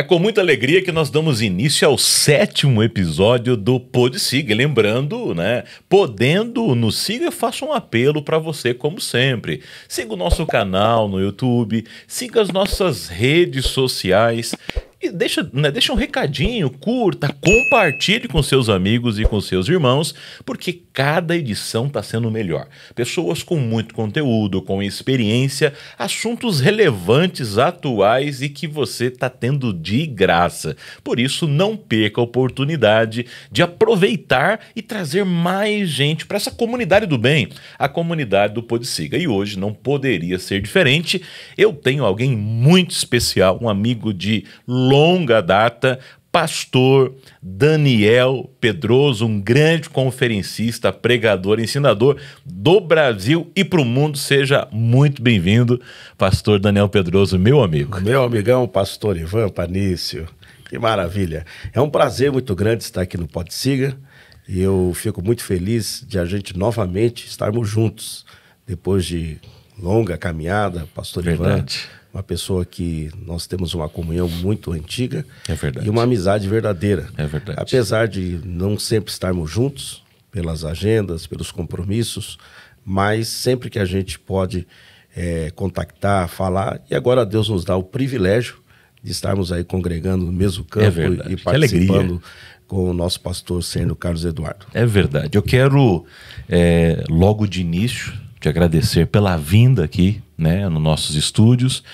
É com muita alegria que nós damos início ao 7º episódio do Pod Siga. Lembrando, né, podendo nos siga, faça um apelo para você, como sempre. Siga o nosso canal no YouTube, siga as nossas redes sociais. E deixa um recadinho, curta, compartilhe com seus amigos e com seus irmãos, porque cada edição está sendo melhor. Pessoas com muito conteúdo, com experiência, assuntos relevantes, atuais e que você está tendo de graça. Por isso, não perca a oportunidade de aproveitar e trazer mais gente para essa comunidade do bem, a comunidade do Pod Siga. E hoje não poderia ser diferente. Eu tenho alguém muito especial, um amigo de longa data, pastor Daniel Pedroso, um grande conferencista, pregador, ensinador do Brasil e para o mundo. Seja muito bem-vindo, pastor Daniel Pedroso, meu amigo. Meu amigão, pastor Ivan Panício, que maravilha. É um prazer muito grande estar aqui no Pod Siga e eu fico muito feliz de a gente novamente estarmos juntos, depois de longa caminhada, pastor Verdade. Ivan. Uma pessoa que nós temos uma comunhão muito antiga. É verdade. E uma amizade verdadeira. É verdade. Apesar de não sempre estarmos juntos, pelas agendas, pelos compromissos, mas sempre que a gente pode contactar, falar, e agora Deus nos dá o privilégio de estarmos aí congregando no mesmo campo e participando com o nosso pastor Sênio Carlos Eduardo. É verdade. Eu quero, logo de início, te agradecer pela vinda aqui, né, nos nossos estúdios.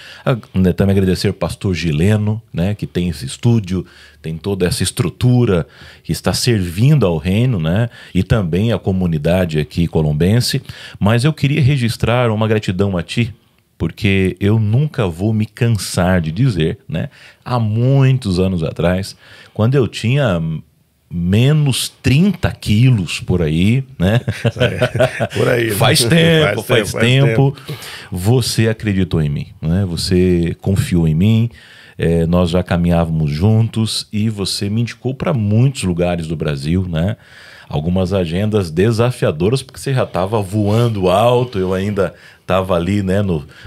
Também agradecer ao pastor Gileno, né, que tem esse estúdio, tem toda essa estrutura que está servindo ao reino, né, e também à comunidade aqui colombense. Mas eu queria registrar uma gratidão a ti, porque eu nunca vou me cansar de dizer, né, há muitos anos atrás, quando eu tinha menos 30 quilos por aí, né? Por aí. Faz tempo. Você acreditou em mim, né? Você confiou em mim, nós já caminhávamos juntos e você me indicou para muitos lugares do Brasil, né? Algumas agendas desafiadoras, porque você já estava voando alto, eu ainda estava ali, né,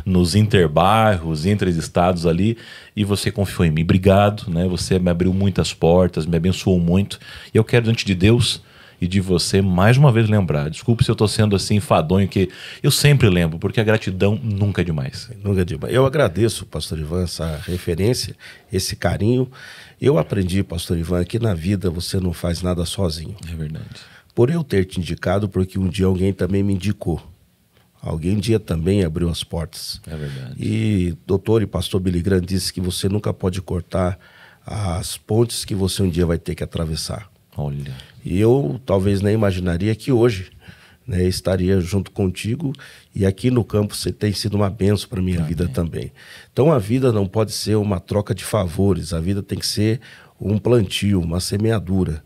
nos interbairros, entre estados ali, e você confiou em mim. Obrigado, né? Você me abriu muitas portas, me abençoou muito. E eu quero, diante de Deus e de você, mais uma vez lembrar. Desculpe se eu estou sendo assim enfadonho, que eu sempre lembro, porque a gratidão nunca é demais. Nunca é demais. Eu agradeço, pastor Ivan, essa referência, esse carinho. Eu aprendi, pastor Ivan, que na vida você não faz nada sozinho. É verdade. Por eu ter te indicado, porque um dia alguém também me indicou. Alguém um dia também abriu as portas. É verdade. E doutor e pastor Billy Graham disse que você nunca pode cortar as pontes que você um dia vai ter que atravessar. Olha. E eu talvez nem imaginaria que hoje, né, estaria junto contigo, e aqui no campo você tem sido uma bênção para a minha vida também. Então a vida não pode ser uma troca de favores, a vida tem que ser um plantio, uma semeadura.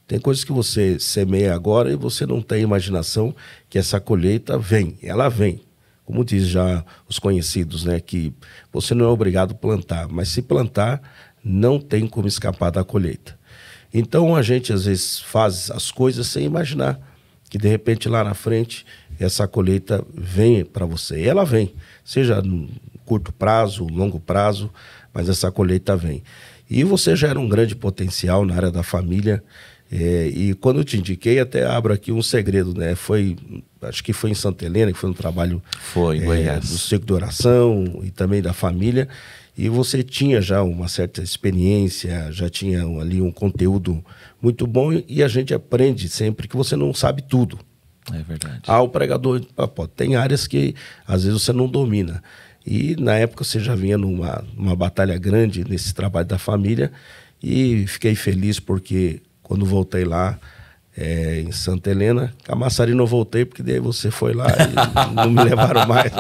Tem coisas que você semeia agora e você não tem imaginação que essa colheita vem, ela vem. Como diz já os conhecidos, né, que você não é obrigado a plantar, mas se plantar, não tem como escapar da colheita. Então a gente às vezes faz as coisas sem imaginar que de repente lá na frente essa colheita vem para você. E ela vem, seja no curto prazo, longo prazo, mas essa colheita vem. E você já era um grande potencial na área da família. E quando eu te indiquei, até abro aqui um segredo, né? Acho que foi em Santa Helena, que foi um trabalho do ciclo de oração e também da família. E você tinha já uma certa experiência, já tinha ali um conteúdo muito bom, e a gente aprende sempre que você não sabe tudo. É verdade. O pregador, tem áreas que às vezes você não domina. E na época você já vinha numa batalha grande nesse trabalho da família, e fiquei feliz porque quando voltei lá em Santa Helena, Camaçari não voltei, porque daí você foi lá e não me levaram mais.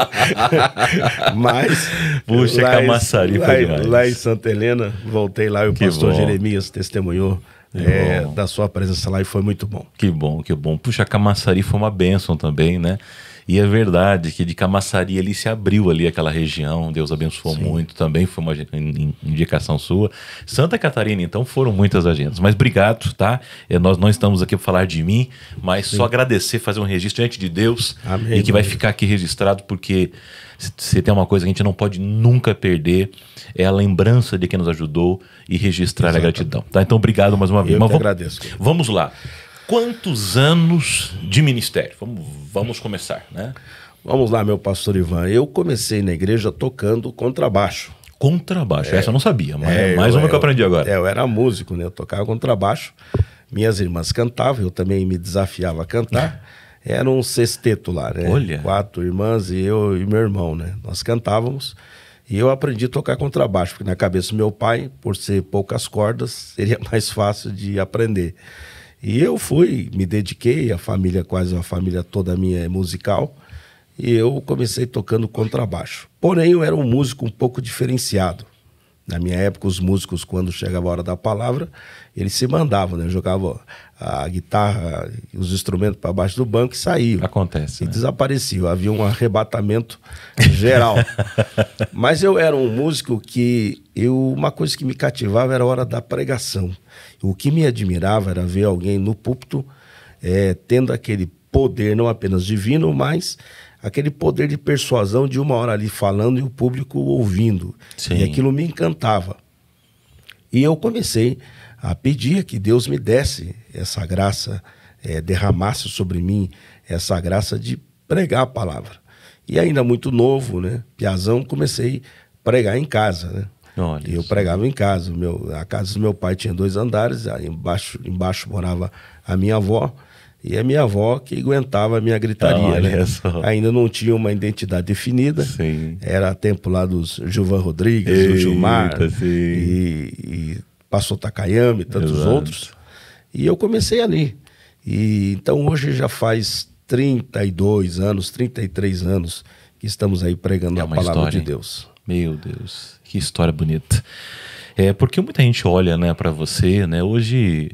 Mas puxa, Camaçari foi demais. Lá em Santa Helena, voltei lá e o pastor Jeremias testemunhou da sua presença lá e foi muito bom. Que bom, que bom. Puxa, Camaçari foi uma bênção também, né? E é verdade que de Camaçari ali se abriu ali aquela região, Deus abençoou muito, também foi uma indicação sua. Santa Catarina, então, foram muitas agendas. Mas obrigado, tá? Nós não estamos aqui para falar de mim, mas só agradecer, fazer um registro diante de Deus. Amém, e que vai ficar aqui registrado, porque se tem uma coisa que a gente não pode nunca perder, é a lembrança de quem nos ajudou e registrar a gratidão. Tá? Então, obrigado mais uma vez. Eu que agradeço. Vamos lá. Quantos anos de ministério? Vamos começar, né? Vamos lá, meu pastor Ivan. Eu comecei na igreja tocando contrabaixo. Contrabaixo, essa eu não sabia, mas mais uma que eu aprendi agora. Eu era músico, né? Eu tocava contrabaixo. Minhas irmãs cantavam, eu também me desafiava a cantar. Era um sexteto lá, né? Olha. 4 irmãs e eu e meu irmão, né? Nós cantávamos e eu aprendi a tocar contrabaixo, porque na cabeça do meu pai, por ser poucas cordas, seria mais fácil de aprender. E eu me dediquei, a família, quase uma família toda minha é musical, e eu comecei tocando contrabaixo. Porém, eu era um músico um pouco diferenciado. Na minha época, os músicos, quando chegava a hora da palavra, eles se mandavam, né? Jogavam a guitarra, os instrumentos para baixo do banco e saíam. Acontece, E né? desapareciam. Havia um arrebatamento geral. Mas eu era um músico que... uma coisa que me cativava era a hora da pregação. O que me admirava era ver alguém no púlpito tendo aquele poder, não apenas divino, mas... aquele poder de persuasão de uma hora ali falando e o público ouvindo. Sim. E aquilo me encantava. E eu comecei a pedir que Deus me desse essa graça, derramasse sobre mim essa graça de pregar a palavra. E ainda muito novo, né, piazão, comecei a pregar em casa, né? Olha Eu isso. pregava em casa. A casa do meu pai tinha 2 andares, aí embaixo morava a minha avó. E a minha avó que aguentava a minha gritaria. Olha né? só. Ainda não tinha uma identidade definida. Sim. Era tempo lá dos Gilvan Rodrigues, do Gilmar, sim. e Pastor Takayama e tantos Exato. outros. E eu comecei ali. E então hoje já faz 32 anos, 33 anos que estamos aí pregando a uma palavra história, de hein? Deus. Meu Deus, que história bonita. Porque muita gente olha, né, para você, né? Hoje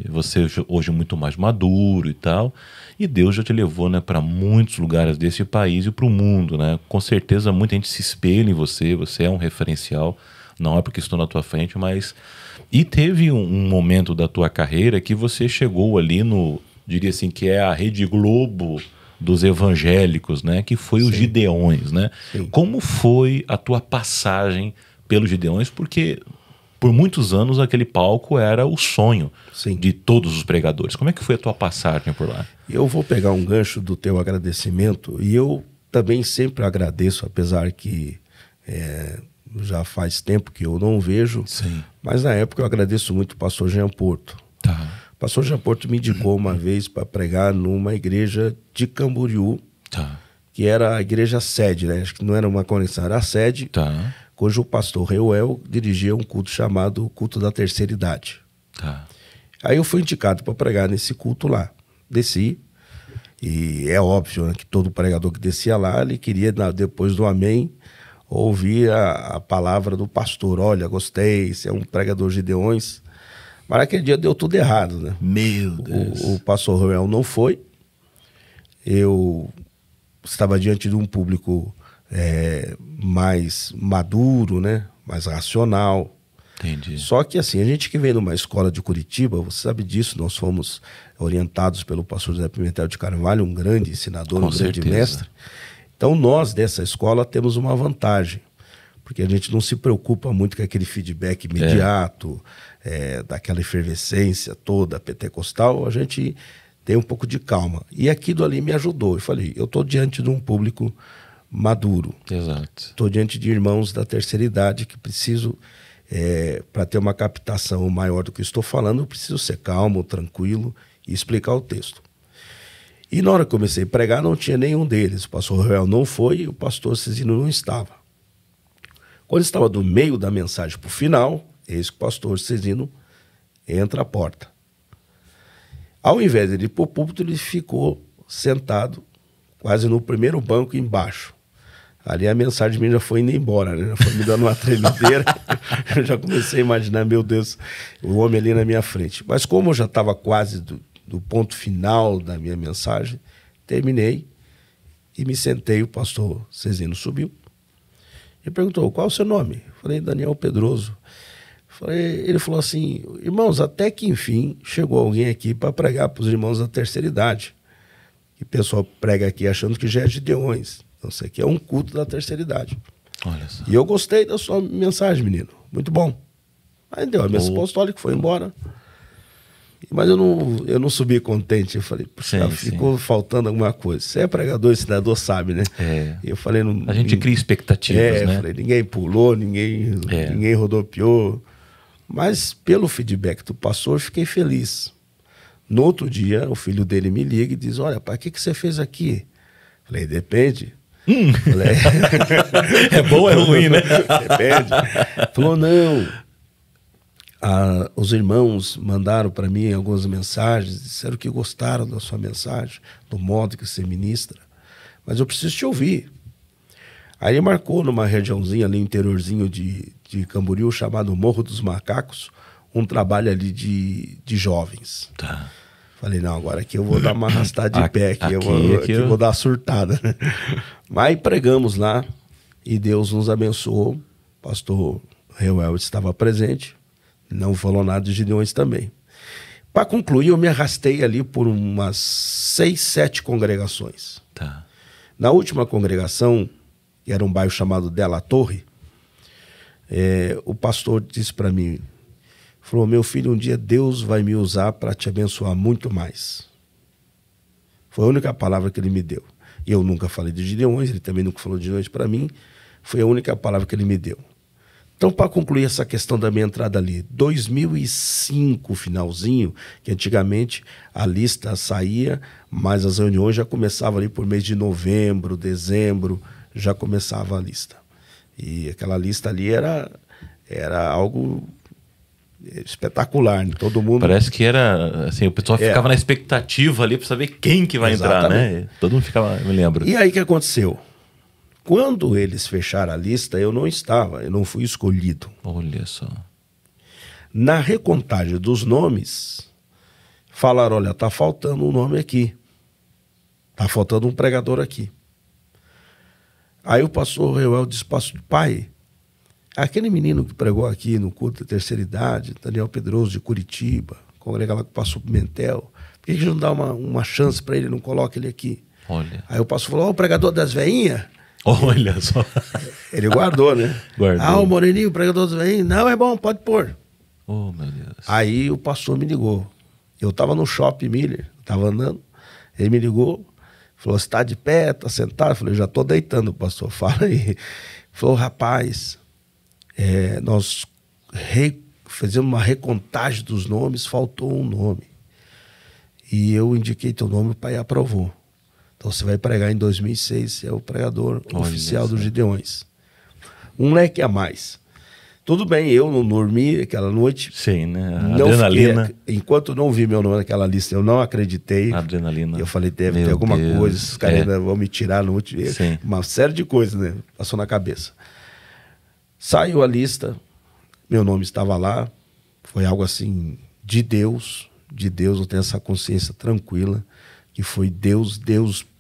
é muito mais maduro e tal, e Deus já te levou, né, para muitos lugares desse país e para o mundo, né? Com certeza muita gente se espelha em você. Você é um referencial. Não é porque estou na tua frente, mas e teve um momento da tua carreira que você chegou ali no, diria assim, que é a Rede Globo dos evangélicos, né? Que foi os Gideões, né? Sim. Como foi a tua passagem pelos Gideões? Porque por muitos anos aquele palco era o sonho Sim. de todos os pregadores. Como é que foi a tua passagem por lá? Eu vou pegar um gancho do teu agradecimento e eu também sempre agradeço, apesar que já faz tempo que eu não vejo, Sim. mas na época eu agradeço muito o pastor Jean Porto. Tá. O pastor Jean Porto me indicou uma vez para pregar numa igreja de Camboriú, Tá. que era a igreja sede, né? Acho que não era uma conexão, era a sede, Tá. cujo pastor Reuel dirigia um culto chamado Culto da Terceira Idade. Tá. Aí eu fui indicado para pregar nesse culto lá. Desci, e é óbvio, né, que todo pregador que descia lá, ele queria, depois do amém, ouvir a palavra do pastor. Olha, gostei, você é um pregador Gideões. Mas naquele dia deu tudo errado, né? Meu Deus. O pastor Reuel não foi. Eu estava diante de um público mais maduro, né? Mais racional. Entendi. Só que assim, a gente que vem numa escola de Curitiba, você sabe disso, nós fomos orientados pelo pastor José Pimentel de Carvalho, um grande ensinador, Com um grande certeza. mestre. Então nós dessa escola temos uma vantagem, porque a gente não se preocupa muito com aquele feedback imediato, daquela efervescência toda pentecostal, a gente tem um pouco de calma. E aquilo ali me ajudou. Eu falei, eu estou diante de um público maduro, Exato. estou diante de irmãos da terceira idade que preciso... para ter uma captação maior do que eu estou falando, eu preciso ser calmo, tranquilo e explicar o texto. E na hora que eu comecei a pregar, não tinha nenhum deles. O pastor Reuel não foi e o pastor Cezino não estava. Quando estava do meio da mensagem para o final, eis que o pastor Cezino entra à porta. Ao invés de ele ir para o púlpito, ele ficou sentado quase no primeiro banco embaixo. Ali a mensagem minha já foi indo embora, né? Já foi me dando uma tremedeira. Eu já comecei a imaginar, meu Deus, o homem ali na minha frente. Mas como eu já estava quase do ponto final da minha mensagem, terminei. E me sentei, o pastor Cezino subiu e perguntou, qual é o seu nome? Eu falei, Daniel Pedroso. Ele falou assim, irmãos, até que enfim chegou alguém aqui para pregar para os irmãos da terceira idade. E o pessoal prega aqui achando que já é Gideões. Então isso aqui é um culto da terceira idade. Olha só. E eu gostei da sua mensagem, menino. Muito bom. Aí deu a mensagem apostólica, foi embora. Mas eu não subi contente. Eu falei, puxa, ficou faltando alguma coisa. Você é pregador, ensinador, sabe, né? Eu falei, a gente cria expectativas, né? Eu falei, ninguém pulou, ninguém rodopiou. Mas pelo feedback do pastor, eu fiquei feliz. No outro dia, o filho dele me liga e diz, olha, pai, o que você fez aqui? Eu falei, depende. Falei, é bom ou é ruim, né? Depende. Falou, não. Os irmãos mandaram para mim algumas mensagens, disseram que gostaram da sua mensagem, do modo que você ministra, mas eu preciso te ouvir. Aí ele marcou numa regiãozinha ali, interiorzinho de Camboriú, chamado Morro dos Macacos, um trabalho ali de jovens. Tá. Falei, não, agora aqui eu vou dar uma arrastada de pé, aqui eu vou dar uma surtada. Mas pregamos lá e Deus nos abençoou. O pastor Reuel estava presente, não falou nada de Gideões também. Para concluir, eu me arrastei ali por umas 6, 7 congregações. Tá. Na última congregação, que era um bairro chamado Della Torre, o pastor disse para mim, falou, meu filho, um dia Deus vai me usar para te abençoar muito mais. Foi a única palavra que ele me deu. E eu nunca falei de Gideões, ele também nunca falou de Gideões para mim. Foi a única palavra que ele me deu. Então, para concluir essa questão da minha entrada ali, 2005, finalzinho, que antigamente a lista saía, mas as reuniões já começavam ali por mês de novembro, dezembro, já começava a lista. E aquela lista ali era algo espetacular, né? Todo mundo... Parece que era, assim, o pessoal ficava na expectativa ali para saber quem que vai entrar, né? Todo mundo ficava, me lembro. E aí o que aconteceu? Quando eles fecharam a lista, eu não estava, eu não fui escolhido. Olha só. Na recontagem dos nomes, falaram, olha, tá faltando um nome aqui. Tá faltando um pregador aqui. Aí o pastor Reuel disse, pai, aquele menino que pregou aqui no culto da terceira idade, Daniel Pedroso de Curitiba, congrega lá com o pastor Pimentel, por que a gente não dá uma chance para ele, não coloca ele aqui? Olha. Aí o pastor falou, o pregador das veinhas. Olha só. Ele guardou, né? Guardou. O Moreninho, o pregador das veinhas. Não, é bom, pode pôr. Oh, meu Deus. Aí o pastor me ligou. Eu estava no Shopping Miller, estava andando. Ele me ligou, falou, você está de pé, está sentado? Eu falei, já estou deitando, pastor, fala aí. Falou, rapaz, nós fizemos uma recontagem dos nomes, faltou um nome. E eu indiquei teu nome, o pai aprovou. Então você vai pregar em 2006, você é o pregador oficial dos Gideões. Um leque a mais. Tudo bem, eu não dormi aquela noite. Sim, né? Adrenalina. Enquanto eu não vi meu nome naquela lista, eu não acreditei. Adrenalina. Eu falei, deve ter alguma coisa, esses caras ainda vão me tirar no último. Sim. Uma série de coisas, né? Passou na cabeça. Saiu a lista, meu nome estava lá. Foi algo assim, de Deus, eu tenho essa consciência tranquila. Que foi Deus,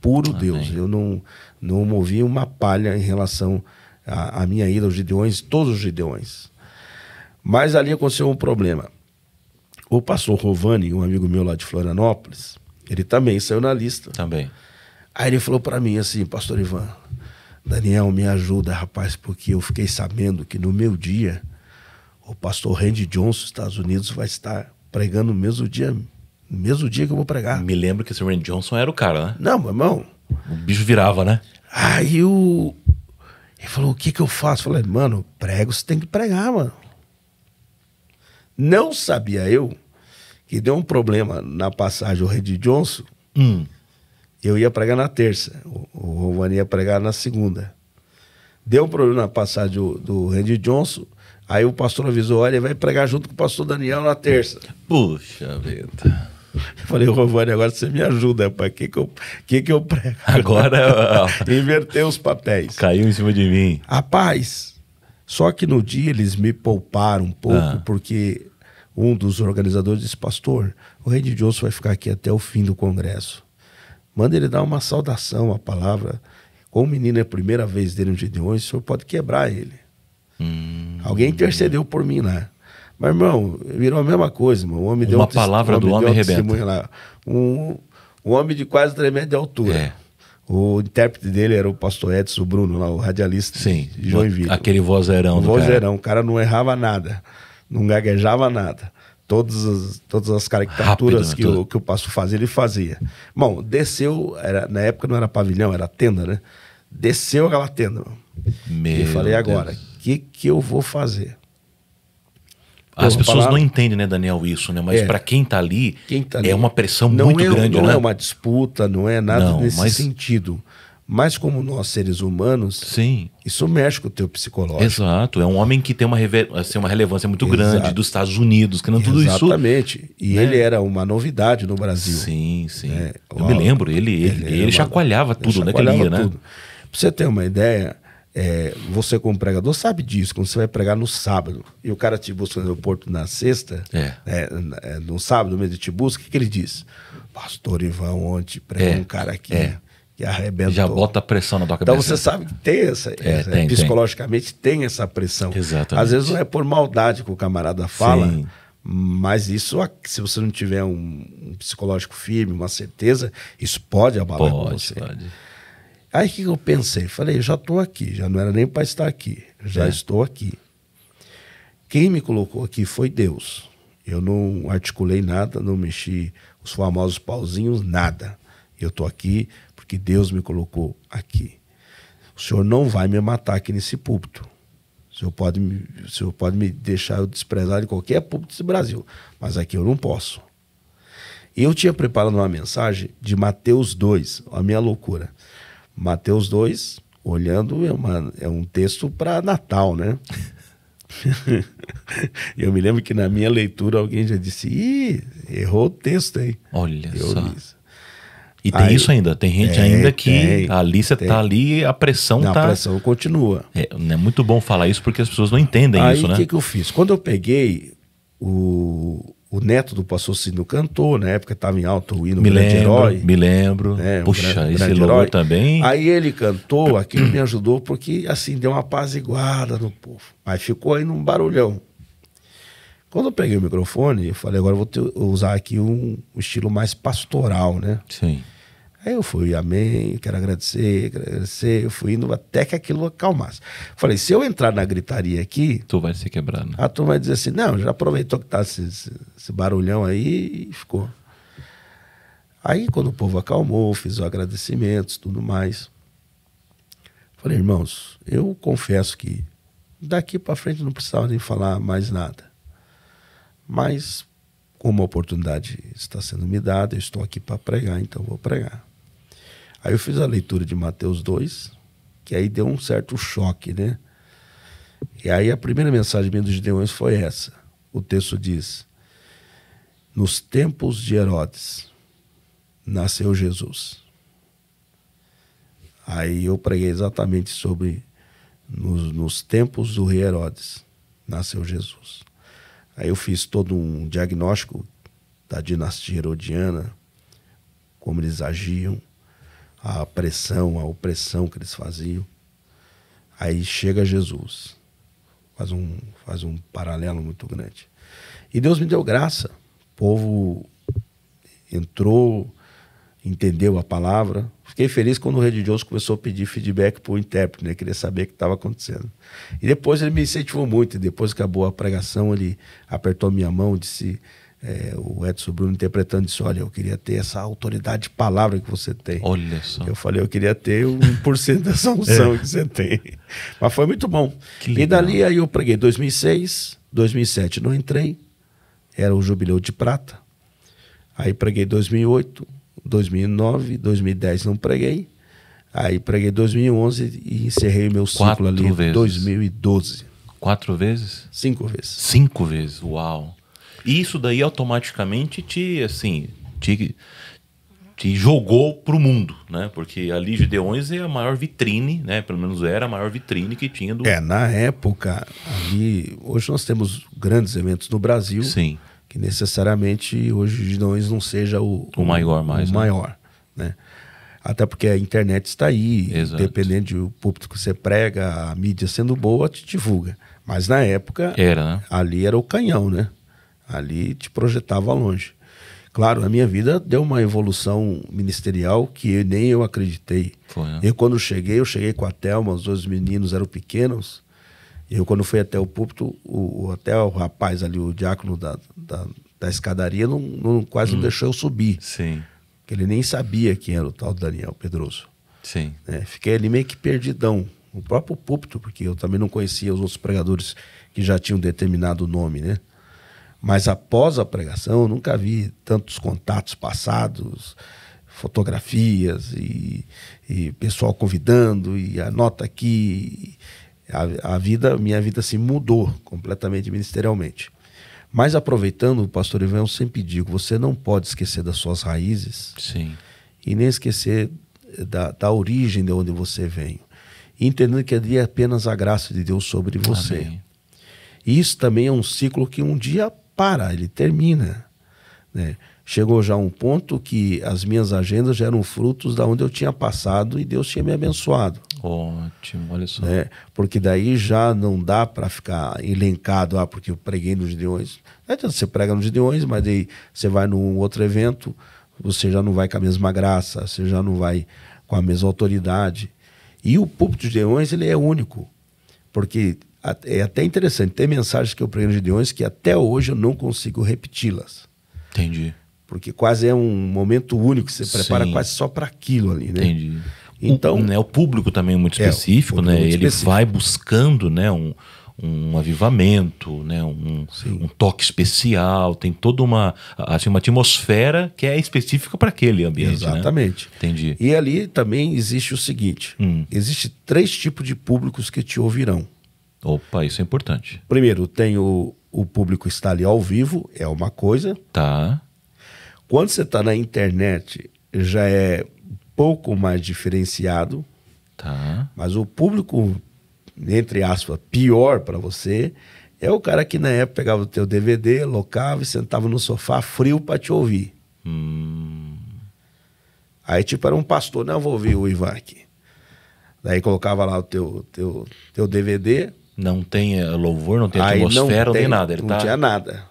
puro Amém. Deus. Eu não movi uma palha em relação à minha ida aos Gideões, todos os Gideões. Mas ali aconteceu um problema. O pastor Rovani, um amigo meu lá de Florianópolis, ele também saiu na lista. Também. Aí ele falou para mim assim, pastor Ivan, Daniel, me ajuda, rapaz, porque eu fiquei sabendo que no meu dia, o pastor Randy Johnson, dos Estados Unidos, vai estar pregando no mesmo dia que eu vou pregar. Me lembro que esse Randy Johnson era o cara, né? Não, meu irmão. O bicho virava, né? Aí ele falou, o que eu faço? Eu falei, mano, prego, você tem que pregar, mano. Não sabia eu que deu um problema na passagem do Randy Johnson. Eu ia pregar na terça. O Romani ia pregar na segunda. Deu um problema na passagem do Randy Johnson. Aí o pastor avisou, olha, ele vai pregar junto com o pastor Daniel na terça. Puxa vida. Eu falei, Rovani, agora você me ajuda, pai. O que eu prego? Agora... Inverteu os papéis. Caiu em cima de mim. Rapaz, só que no dia eles me pouparam um pouco, porque um dos organizadores disse, pastor, o Randy Johnson vai ficar aqui até o fim do congresso. manda ele dar uma saudação, uma palavra. Como o menino é a primeira vez dele no Gideões, o senhor pode quebrar ele. Alguém intercedeu por mim lá. Mas, irmão, virou a mesma coisa, irmão. O homem deu uma palavra do homem arrebenta. Lá. Um homem de quase 3 metros de altura. O intérprete dele era o pastor Edson Bruno, lá, o radialista de Joinville. Aquele vozeirão do vozeirão. O cara não errava nada, não gaguejava nada. Todas as caricaturas que o pastor fazia, ele fazia. Bom, desceu, na época não era pavilhão, era tenda, né? Desceu aquela tenda. E falei, agora, o que eu vou fazer? As pessoas não entendem, né, Daniel, isso, né? Mas para quem tá ali, é uma pressão muito grande, né? Não é uma disputa, não é nada nesse sentido. Mas como nós, seres humanos, isso mexe com o teu psicológico. Exato. É um homem que tem uma relevância muito grande dos Estados Unidos, que não tudo isso... Exatamente. E ele era uma novidade no Brasil. Sim. Eu me lembro, ele chacoalhava tudo, né? Que ele ia, né? Pra você ter uma ideia... você como pregador sabe disso, quando você vai pregar no sábado e o cara te busca no aeroporto na sexta, no sábado mesmo ele te busca, o que ele diz? Pastor Ivan ontem pregou um cara aqui que arrebentou. Já bota a pressão na tua cabeça. Então você sabe que tem psicologicamente tem essa pressão. Exatamente. Às vezes não é por maldade que o camarada fala, mas isso, se você não tiver um psicológico firme, uma certeza, isso pode abalar você. Aí o que eu pensei? Falei, já estou aqui, já não era nem para estar aqui, já estou aqui. Quem me colocou aqui foi Deus. Eu não articulei nada, não mexi os famosos pauzinhos, nada. Eu estou aqui porque Deus me colocou aqui. O senhor não vai me matar aqui nesse púlpito. O senhor pode me deixar eu desprezar de qualquer púlpito desse Brasil, mas aqui eu não posso. E eu tinha preparado uma mensagem de Mateus 2, a minha loucura. Mateus 2, olhando, é um texto para Natal, né? Eu me lembro que na minha leitura alguém já disse, errou o texto aí. Olha só. E tem isso ainda, tem gente ainda que ali você tá ali, a pressão A pressão continua. É muito bom falar isso porque as pessoas não entendem isso, né? Aí o que eu fiz? Quando eu peguei o neto do pastor Cino cantou, na época estava em alta o hino Grande Herói. Me lembro. Puxa, esse louvor também. Aí ele cantou, aquilo me ajudou porque assim deu uma apaziguada no povo. Mas ficou aí num barulhão. Quando eu peguei o microfone, eu falei, agora eu vou usar aqui um estilo mais pastoral, né? Sim. Aí eu fui, amém, quero agradecer, eu fui indo até que aquilo acalmasse. Falei, se eu entrar na gritaria aqui... Tu vai se quebrar, né? A turma vai dizer assim, não, já aproveitou que tá esse barulhão aí e ficou. Aí quando o povo acalmou, fiz os agradecimentos, tudo mais. Falei, irmãos, eu confesso que daqui para frente não precisava nem falar mais nada. Mas como a oportunidade está sendo me dada, eu estou aqui para pregar, então vou pregar. Aí eu fiz a leitura de Mateus 2, que aí deu um certo choque, né? E aí a primeira mensagem minha dos Gideões foi essa. O texto diz, nos tempos de Herodes, nasceu Jesus. Aí eu preguei exatamente sobre, nos tempos do rei Herodes, nasceu Jesus. Aí eu fiz todo um diagnóstico da dinastia herodiana, como eles agiam, a pressão, a opressão que eles faziam. Aí chega Jesus, faz um paralelo muito grande. E Deus me deu graça, o povo entrou, entendeu a palavra. Fiquei feliz quando o religioso começou a pedir feedback para o intérprete, né? Queria saber o que estava acontecendo. E depois ele me incentivou muito, e depois que acabou a pregação, ele apertou minha mão, disse... o Edson Bruno interpretando, disse, olha, eu queria ter essa autoridade de palavra que você tem. Olha só. Eu falei, eu queria ter 1% dessa unção que você tem. Mas foi muito bom. E dali aí eu preguei 2006, 2007 não entrei, era o Jubileu de Prata. Aí preguei 2008, 2009, 2010 não preguei. Aí preguei 2011 e encerrei meu ciclo ali em 2012. 4 vezes? 5 vezes. 5 vezes, uau. E isso daí automaticamente te jogou pro mundo, né? Porque ali Gideões é a maior vitrine, né? Pelo menos era a maior vitrine que tinha do... na época, ali... Hoje nós temos grandes eventos no Brasil. Sim. Que necessariamente hoje Gideões não seja o maior mais. O maior, né? Até porque a internet está aí, Exato. dependendo do púlpito que você prega, a mídia sendo boa, te divulga. Mas na época, Era, né? ali era o canhão, né? Ali te projetava longe. Claro, a minha vida deu uma evolução ministerial que nem eu acreditei. Foi, né? Eu cheguei com a Thelma, os dois meninos eram pequenos. Eu, quando fui até o púlpito, até o rapaz ali, o diácono da escadaria, quase não deixou eu subir. Sim, Porque ele nem sabia quem era o tal Daniel Pedroso. sim. Né? Fiquei ali meio que perdidão. No próprio púlpito, porque eu também não conhecia os outros pregadores que já tinham determinado nome, né? Mas após a pregação, eu nunca vi tantos contatos passados, fotografias e pessoal convidando, e anota aqui. Minha vida se mudou completamente ministerialmente. Mas aproveitando, o pastor Ivan, eu sempre digo, você não pode esquecer das suas raízes. Sim. E nem esquecer da origem de onde você veio. E entendendo que ali é apenas a graça de Deus sobre você. Amém. E isso também é um ciclo que um dia ele termina. Né? Chegou já um ponto que as minhas agendas já eram frutos da onde eu tinha passado e Deus tinha me abençoado. Ótimo, olha só. Né? Porque daí já não dá para ficar elencado, porque eu preguei nos Gideões. Não adianta, você prega nos Gideões, mas daí você vai num outro evento, você já não vai com a mesma graça, você já não vai com a mesma autoridade. E o púlpito de Gideões, ele é único, porque é até interessante, tem mensagens que eu prego nos Gideões que até hoje eu não consigo repeti-las. Entendi. Porque quase é um momento único, você prepara Sim. quase só para aquilo ali, né? Entendi. Então, o público também é muito específico, né? muito Ele específico. vai buscando, né, um avivamento, né, um toque especial, tem toda uma atmosfera que é específica para aquele ambiente. Exatamente. Né? Entendi. E ali também existe o seguinte: existe 3 tipos de públicos que te ouvirão. Opa, isso é importante. Primeiro, tem o público que está ali ao vivo, é uma coisa. Tá. Quando você está na internet, já é pouco mais diferenciado. Tá. Mas o público, entre aspas, pior para você é o cara que na época pegava o teu DVD, locava e sentava no sofá frio para te ouvir. Aí tipo era um pastor, não, eu vou ouvir o Ivan aqui. Daí colocava lá o teu DVD. Não tem louvor, não tem atmosfera, não tem nada. Não tinha nada.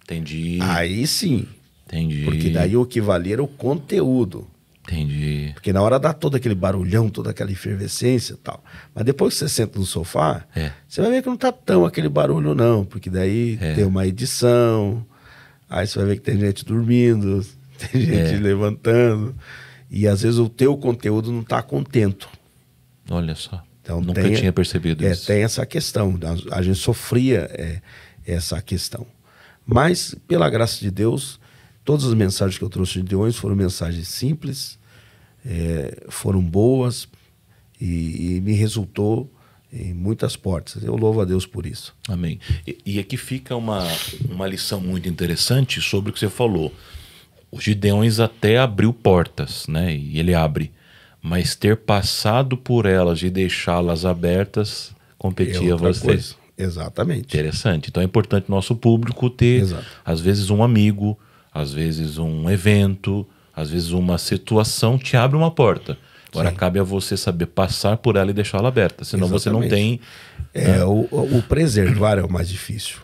Entendi. Aí sim. Entendi. Porque daí o que valia era o conteúdo. Entendi. Porque na hora dá todo aquele barulhão, toda aquela efervescência e tal. Mas depois que você senta no sofá, você vai ver que não tá tão aquele barulho não. Porque daí tem uma edição, aí você vai ver que tem gente dormindo, tem gente levantando. E às vezes o teu conteúdo não tá contento. Olha só. Então, nunca tinha percebido isso. Tem essa questão. A gente sofria essa questão. Mas, pela graça de Deus, todas as mensagens que eu trouxe de hoje foram mensagens simples, foram boas e me resultou em muitas portas. Eu louvo a Deus por isso. Amém. E aqui fica uma lição muito interessante sobre o que você falou. O Gideões até abriu portas, né? E ele abre. Mas ter passado por elas e deixá-las abertas competia a você. Coisa. Exatamente. Interessante. Então é importante nosso público ter, às vezes, um amigo, às vezes um evento, às vezes uma situação te abre uma porta. Agora cabe a você saber passar por ela e deixá-la aberta. Senão você não tem... O preservar é o mais difícil.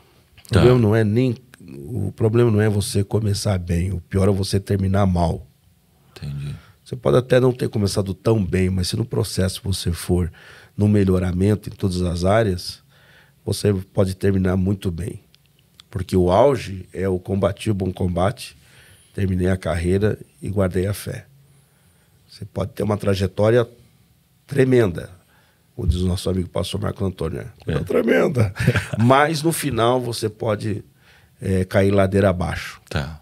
O problema não é você começar bem. O pior é você terminar mal. Entendi. Você pode até não ter começado tão bem, mas se no processo você for no melhoramento em todas as áreas, você pode terminar muito bem. Porque o auge é o combati o bom combate, terminei a carreira e guardei a fé. Você pode ter uma trajetória tremenda, como diz o nosso amigo pastor Marco Antônio, tremenda. Mas no final você pode cair ladeira abaixo. Tá.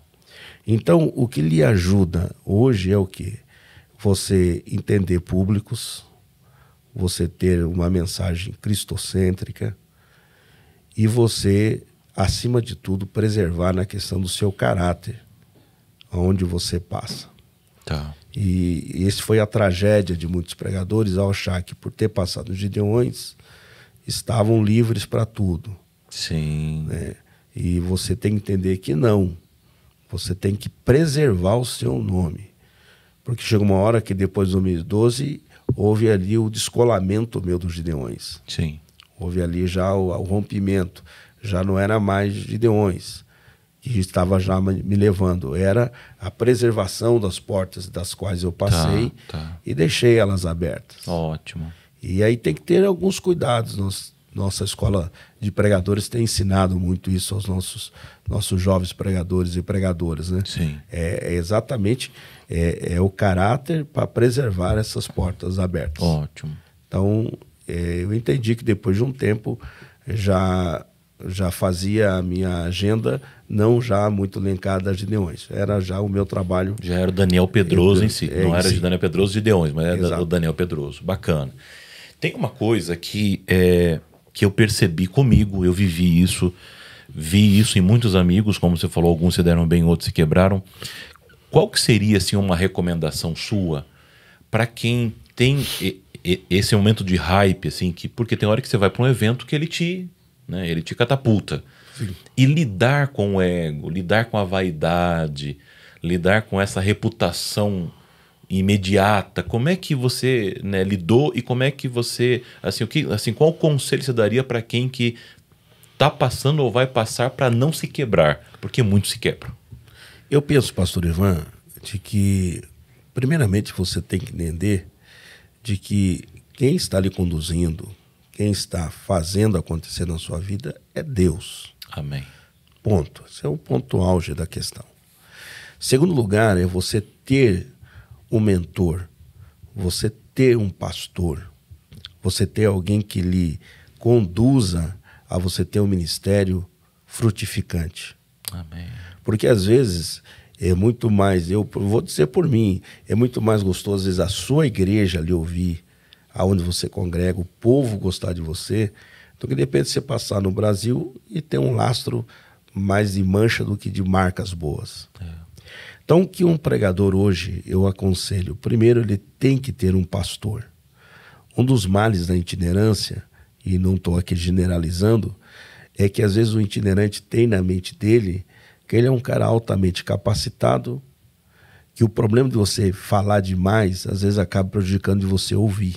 Então, o que lhe ajuda hoje é o quê? Você entender públicos, você ter uma mensagem cristocêntrica e você, acima de tudo, preservar na questão do seu caráter, onde você passa. Tá. E esse foi a tragédia de muitos pregadores ao achar que, por ter passado os Gideões, estavam livres para tudo. Sim. Né? E você tem que entender que não. Você tem que preservar o seu nome. Porque chegou uma hora que depois de 2012 houve ali o descolamento meu dos Gideões. Sim. Houve ali já o rompimento. Já não era mais Gideões que estava já me levando. Era a preservação das portas das quais eu passei e deixei elas abertas. Ótimo. E aí tem que ter alguns cuidados. Nossa escola de pregadores tem ensinado muito isso aos nossos jovens pregadores e pregadoras, né? Sim. É exatamente o caráter para preservar essas portas abertas. Ótimo. Então, eu entendi que depois de um tempo já fazia a minha agenda não já muito linkada a Gideões. Era já o meu trabalho. Já era o Daniel Pedroso em si. Não era de Daniel Pedroso de Gideões, mas era o Daniel Pedroso. Bacana. Tem uma coisa que eu percebi comigo, eu vivi isso, vi isso em muitos amigos, como você falou, alguns se deram bem, outros se quebraram. Qual que seria assim, uma recomendação sua para quem tem esse momento de hype, assim, porque tem hora que você vai para um evento que ele te catapulta. Sim. E lidar com o ego, lidar com a vaidade, lidar com essa reputação imediata, como é que você, né, lidou e como é que você, assim, qual conselho você daria para quem que está passando ou vai passar para não se quebrar? Porque muitos se quebram. Eu penso, pastor Ivan, de que primeiramente você tem que entender de que quem está lhe conduzindo, quem está fazendo acontecer na sua vida é Deus. Amém. Ponto. Esse é o ponto auge da questão. Segundo lugar, é você ter um mentor, você ter um pastor, você ter alguém que lhe conduza a você ter um ministério frutificante. Amém. Porque às vezes é muito mais, eu vou dizer por mim, é muito mais gostoso às vezes a sua igreja lhe ouvir, aonde você congrega, o povo gostar de você, do que de repente você passar no Brasil e ter um lastro mais de mancha do que de marcas boas. Então, que um pregador hoje, eu aconselho, primeiro ele tem que ter um pastor. Um dos males da itinerância, e não estou aqui generalizando, é que às vezes o itinerante tem na mente dele que ele é um cara altamente capacitado, que o problema de você falar demais, às vezes acaba prejudicando de você ouvir.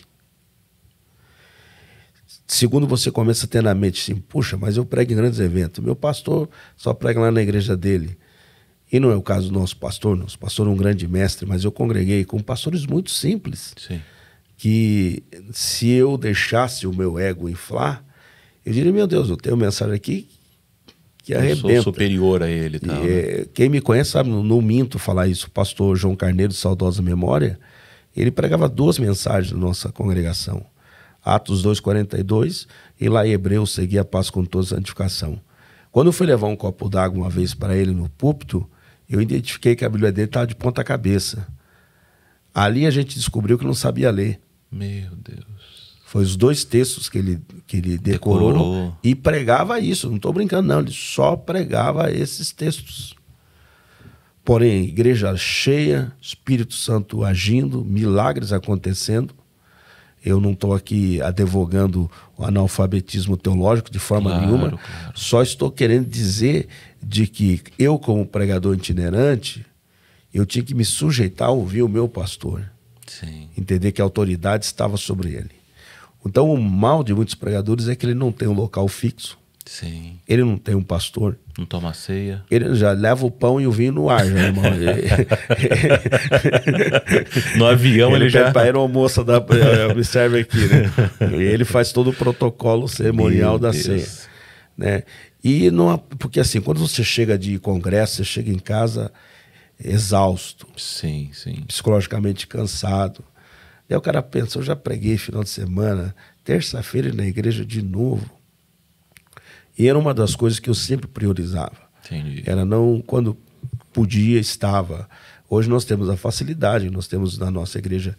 Segundo, você começa a ter na mente assim, puxa, mas eu prego em grandes eventos, meu pastor só prega lá na igreja dele. E não é o caso do nosso pastor é um grande mestre, mas eu congreguei com pastores muito simples. Sim. Que se eu deixasse o meu ego inflar, eu diria, meu Deus, eu tenho uma mensagem aqui que arrebenta. Eu sou superior a ele. Tá, né? Quem me conhece sabe, não minto falar isso, o pastor João Carneiro, de saudosa memória, ele pregava 2 mensagens na nossa congregação. Atos 2,42 e lá em Hebreus, seguir a paz com toda santificação. Quando eu fui levar um copo d'água uma vez para ele no púlpito, eu identifiquei que a Bíblia dele estava de ponta cabeça. Ali a gente descobriu que não sabia ler. Meu Deus. Foi os 2 textos que ele decorou e pregava isso. Não estou brincando, não. Ele só pregava esses textos. Porém, igreja cheia, Espírito Santo agindo, milagres acontecendo. Eu não estou aqui advogando o analfabetismo teológico de forma nenhuma. Claro. Só estou querendo dizer de que eu, como pregador itinerante, eu tinha que me sujeitar a ouvir o meu pastor. Sim. Entender que a autoridade estava sobre ele. Então, o mal de muitos pregadores é que ele não tem um local fixo. Sim. Ele não tem um pastor. Não toma ceia. Ele já leva o pão e o vinho no ar, já, irmão. No avião ele já... Para a aeromoça me serve aqui, né? Ele faz todo o protocolo cerimonial da ceia. Né? E não, porque assim, quando você chega de congresso, você chega em casa exausto. Sim, sim. Psicologicamente cansado. Aí o cara pensa, eu já preguei final de semana, terça-feira na igreja de novo. E era uma das coisas que eu sempre priorizava. Entendi. Era não, quando podia, estava. Hoje nós temos a facilidade, nós temos na nossa igreja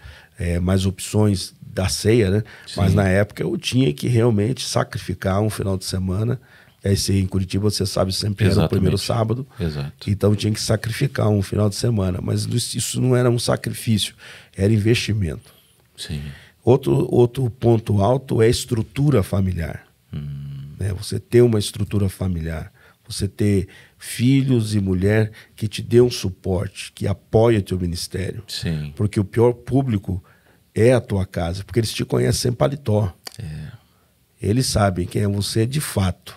mais opções da ceia, né? Sim. Mas na época eu tinha que realmente sacrificar um final de semana. Aí ceia em Curitiba, você sabe, sempre era o primeiro sábado. Exato. Então tinha que sacrificar um final de semana. Mas isso não era um sacrifício, era investimento. Sim. Outro ponto alto é a estrutura familiar. Né? Você ter uma estrutura familiar, você ter filhos e mulher que te dê um suporte, que apoie o teu ministério. Sim. Porque o pior público é a tua casa, porque eles te conhecem sem paletó. Eles sabem quem é você de fato.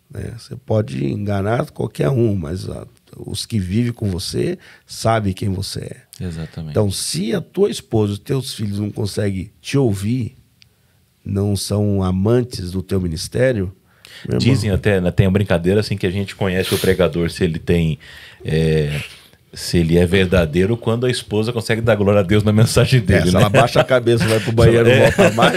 Né? Você pode enganar qualquer um, mas os que vivem com você sabem quem você é. Exatamente. Então, se a tua esposa, os teus filhos não conseguem te ouvir, não são amantes do teu ministério... Dizem até, né, tem a brincadeira assim que a gente conhece o pregador se ele tem... se ele é verdadeiro quando a esposa consegue dar glória a Deus na mensagem dele. Se né? ela baixa a cabeça, vai pro banheiro e volta mais.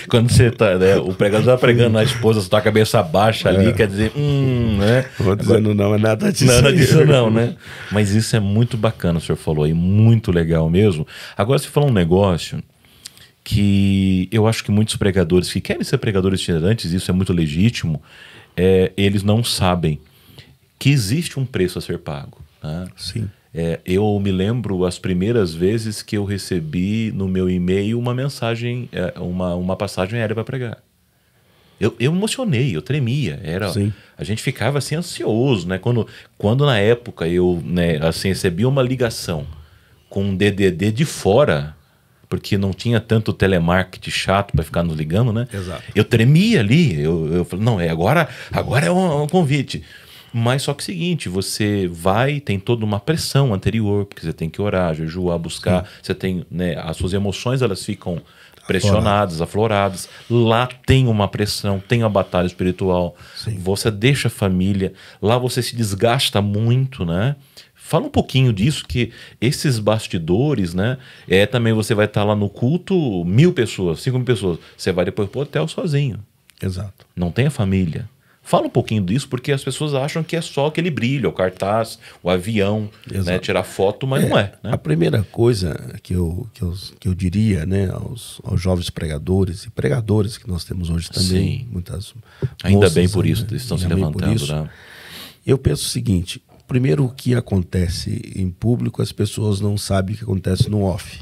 Quando você tá, né, o pregador tá pregando a esposa, você tá a cabeça baixa ali, quer dizer, né? Vou dizendo, não é nada disso. Nada disso não, né? Mas isso é muito bacana, o senhor falou aí, muito legal mesmo. Agora você falou um negócio que eu acho que muitos pregadores que querem ser pregadores itinerantes, isso é muito legítimo, eles não sabem que existe um preço a ser pago. Né? Sim. Eu me lembro as primeiras vezes que eu recebi no meu e-mail uma mensagem, uma passagem aérea para pregar. Eu emocionei, eu tremia. A gente ficava assim ansioso, né? Quando na época eu, né, assim, recebia uma ligação com um DDD de fora, porque não tinha tanto telemarketing chato para ficar nos ligando, né? Exato. Eu tremia ali. Eu falei, não, agora é um convite. Mas só que é o seguinte, você tem toda uma pressão anterior, porque você tem que orar, jejuar, buscar, você tem, né, as suas emoções elas ficam pressionadas, afloradas. Lá tem uma pressão, tem uma batalha espiritual. Sim. Você deixa a família, lá você se desgasta muito, né? Fala um pouquinho disso, que esses bastidores, né? Também você vai estar lá no culto, 1.000 pessoas, 5.000 pessoas. Você vai depois pro hotel sozinho. Exato. Não tem a família. Fala um pouquinho disso, porque as pessoas acham que é só aquele brilho, o cartaz, o avião, né, tirar foto, mas não é. Né? A primeira coisa que eu diria, né, aos jovens pregadores e pregadores que nós temos hoje também, muitas ainda moças, bem por isso, né, estão se levantando. Né? Eu penso o seguinte, primeiro o que acontece em público, as pessoas não sabem o que acontece no off.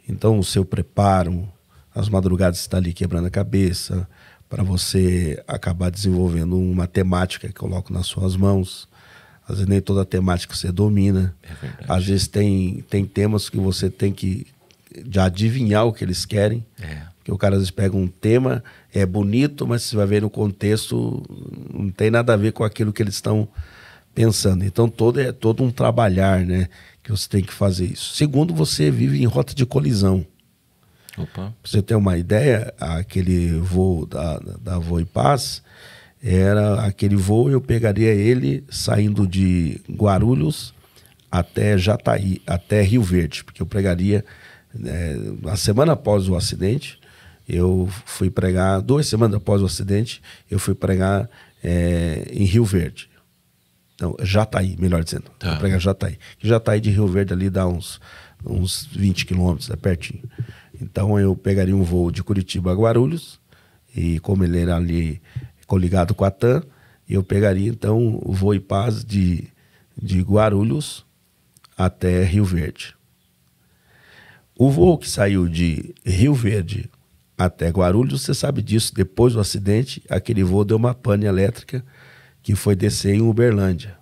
Então o seu preparo, as madrugadas está ali quebrando a cabeça, para você acabar desenvolvendo uma temática que coloco nas suas mãos. Às vezes nem toda a temática você domina. Às vezes tem temas que você tem que já adivinhar o que eles querem. Porque o cara às vezes pega um tema, é bonito, mas você vai ver no contexto, não tem nada a ver com aquilo que eles estão pensando. Então é todo um trabalhar, né, que você tem que fazer isso. Segundo, você vive em rota de colisão. Pra você ter uma ideia, aquele voo da Voe Paz, era aquele voo, eu pegaria ele saindo de Guarulhos até Jataí, até Rio Verde, porque eu pregaria, a semana após o acidente, eu fui pregar, 2 semanas após o acidente, eu fui pregar em Rio Verde. Então, Jataí, melhor dizendo. Vou pregar Jataí. Jataí de Rio Verde ali dá uns 20 quilômetros, é pertinho. Então eu pegaria um voo de Curitiba a Guarulhos, e como ele era ali coligado com a TAM, eu pegaria então o Voe Paz de Guarulhos até Rio Verde. O voo que saiu de Rio Verde até Guarulhos, você sabe disso, depois do acidente, aquele voo deu uma pane elétrica que foi descer em Uberlândia.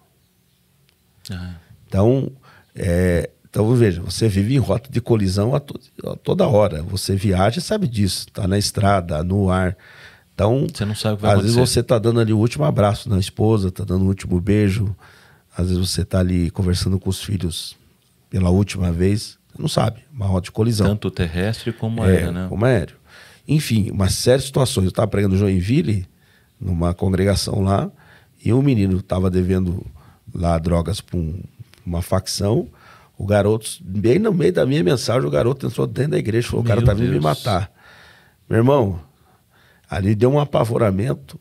Então, veja, você vive em rota de colisão a toda hora. Você viaja e sabe disso. Está na estrada, no ar. Então, você não sabe o que vai às acontecer. vezes você está dando ali o último abraço na esposa, está dando o último beijo. Às vezes você está ali conversando com os filhos pela última vez. Você não sabe, uma rota de colisão. Tanto terrestre como aéreo, né? Como aéreo. Enfim, uma série de situações. Eu estava pregando Joinville, numa congregação lá, e um menino estava devendo lá drogas para uma facção. O garoto, bem no meio da minha mensagem, o garoto entrou dentro da igreja e falou, o cara tá vindo me matar. Meu irmão, ali deu um apavoramento.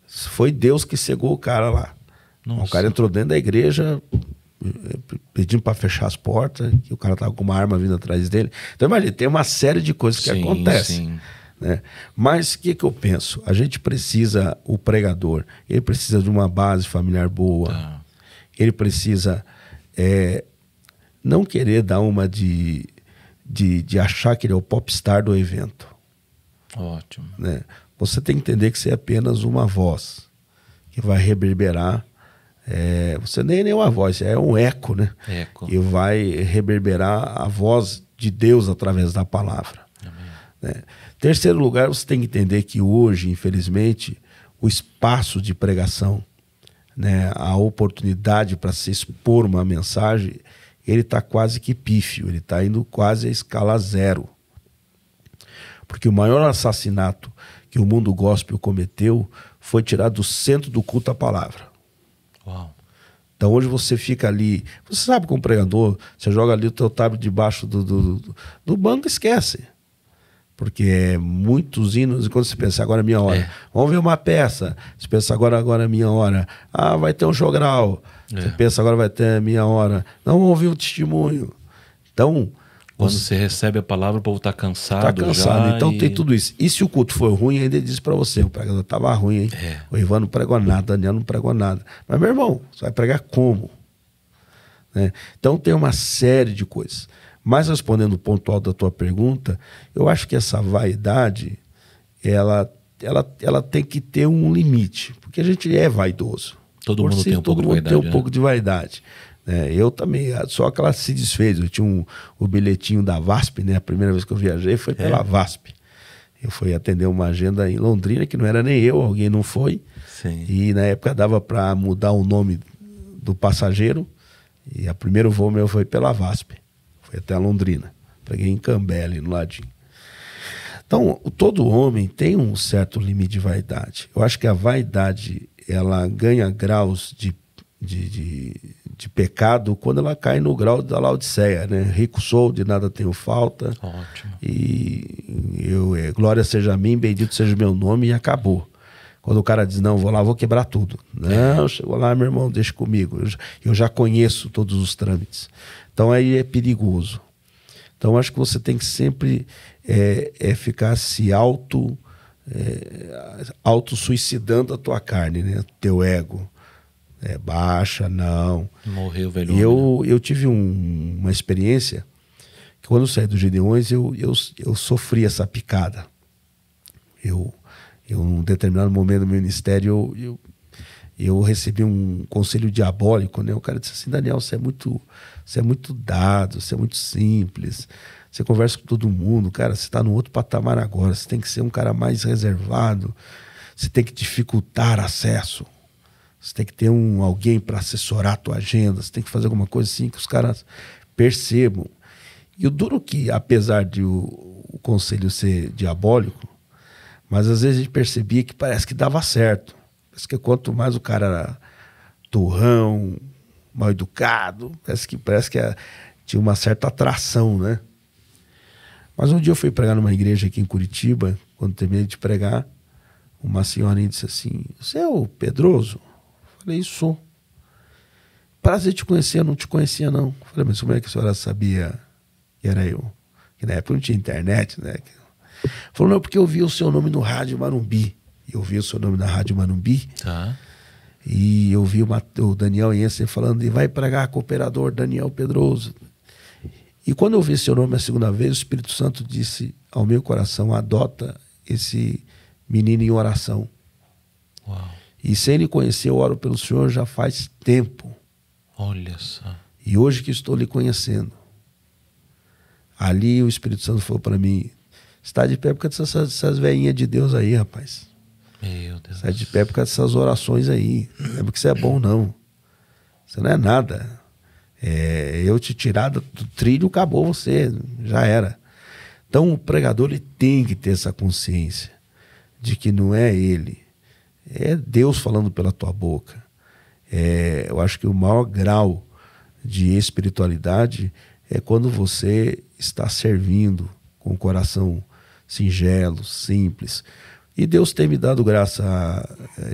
Foi Deus que cegou o cara lá. O cara entrou dentro da igreja, pedindo para fechar as portas, que o cara tava com uma arma vindo atrás dele. Então, imagina, tem uma série de coisas que acontecem. Né? Mas o que eu penso? A gente precisa, o pregador, ele precisa de uma base familiar boa. Ele precisa... não querer dar uma de achar que ele é o popstar do evento. Ótimo. Né? Você tem que entender que você é apenas uma voz, que vai reverberar. Você nem é uma voz, é um eco, né? Eco. Que vai reverberar a voz de Deus através da palavra. Né? Terceiro lugar, você tem que entender que hoje, infelizmente, o espaço de pregação, né, a oportunidade para se expor uma mensagem, ele está quase que pífio, ele está indo quase a escala zero. Porque o maior assassinato que o mundo gospel cometeu foi tirar do centro do culto a palavra. Uau. Então hoje você fica ali, você sabe como pregador, você joga ali o teu tablet debaixo do banco e esquece. Porque é muitos hinos, e quando você pensa, agora é minha hora, vamos ver uma peça, você pensa, agora é minha hora, vai ter um jogral, você pensa, agora vai ter a minha hora, não, vamos ouvir um testemunho. Então, quando você recebe a palavra, o povo está cansado. Está cansado, já, então tem tudo isso. E se o culto foi ruim, ainda ele diz para você, o pregador estava ruim, hein? O Ivan não pregou nada, o Daniel não pregou nada. Mas, meu irmão, você vai pregar como? Né? Então tem uma série de coisas. Mas respondendo o pontual da tua pergunta, eu acho que essa vaidade, ela tem que ter um limite, porque a gente é vaidoso. Todo mundo tem um pouco de vaidade. Tem um pouco de vaidade. Eu também, só que ela se desfez. Eu tinha o bilhetinho da VASP, né? A primeira vez que eu viajei foi pela VASP. Eu fui atender uma agenda em Londrina, que não era nem eu, alguém não foi. Sim. E na época dava para mudar o nome do passageiro. E o primeiro voo meu foi pela VASP. Foi até Londrina. Peguei em Cambé, ali no ladinho. Então, todo homem tem um certo limite de vaidade. Eu acho que a vaidade, ela ganha graus de pecado quando ela cai no grau da Laodiceia, né? Rico sou, de nada tenho falta. Ótimo. E glória seja a mim, bendito seja o meu nome, e acabou. Quando o cara diz, não, vou lá, vou quebrar tudo. Não, chegou lá, meu irmão, deixa comigo. Eu já conheço todos os trâmites. Então aí é perigoso. Então acho que você tem que sempre ficar se auto-suicidando a tua carne, né? Teu ego. Baixa, não. Morreu, velho. Eu tive uma experiência que quando eu saí dos Gideões, eu sofri essa picada. Eu em um determinado momento do meu ministério, eu recebi um conselho diabólico, né? O cara disse assim, Daniel, você é muito dado, você é muito simples, você conversa com todo mundo, cara, você está num outro patamar agora, você tem que ser um cara mais reservado, você tem que dificultar acesso. Você tem que ter alguém para assessorar a tua agenda, você tem que fazer alguma coisa assim que os caras percebam. E o duro que, apesar de o conselho ser diabólico, mas às vezes a gente percebia que parece que dava certo. Parece que quanto mais o cara era turrão, mal educado, parece que tinha uma certa atração, né? Mas um dia eu fui pregar numa igreja aqui em Curitiba, quando terminei de pregar, uma senhorinha disse assim, você é o Pedroso? Falei, sou. Prazer te conhecer, eu não te conhecia não. Falei, mas como é que a senhora sabia que era eu? Que na época não tinha internet, né? Falou, não, porque eu vi o seu nome no Rádio Manumbi. Eu vi o seu nome na Rádio Manumbi. Tá. E eu vi o Daniel Jensen falando, e vai pregar cooperador Daniel Pedroso. E quando eu vi seu nome a segunda vez, o Espírito Santo disse ao meu coração, adota esse menino em oração. Uau. E sem lhe conhecer, eu oro pelo Senhor já faz tempo. Olha só. E hoje que estou lhe conhecendo. Ali o Espírito Santo falou para mim, está de pé por causa dessas velhinhas de Deus aí, rapaz. Meu Deus. Está de pé por causa dessas orações aí. Não é porque você é bom, não. Você não é nada. Eu te tirar do trilho, acabou você. Já era. Então o pregador ele tem que ter essa consciência de que não é ele. É Deus falando pela tua boca. Eu acho que o maior grau de espiritualidade é quando você está servindo com o coração singelo, simples. E Deus tem me dado graça,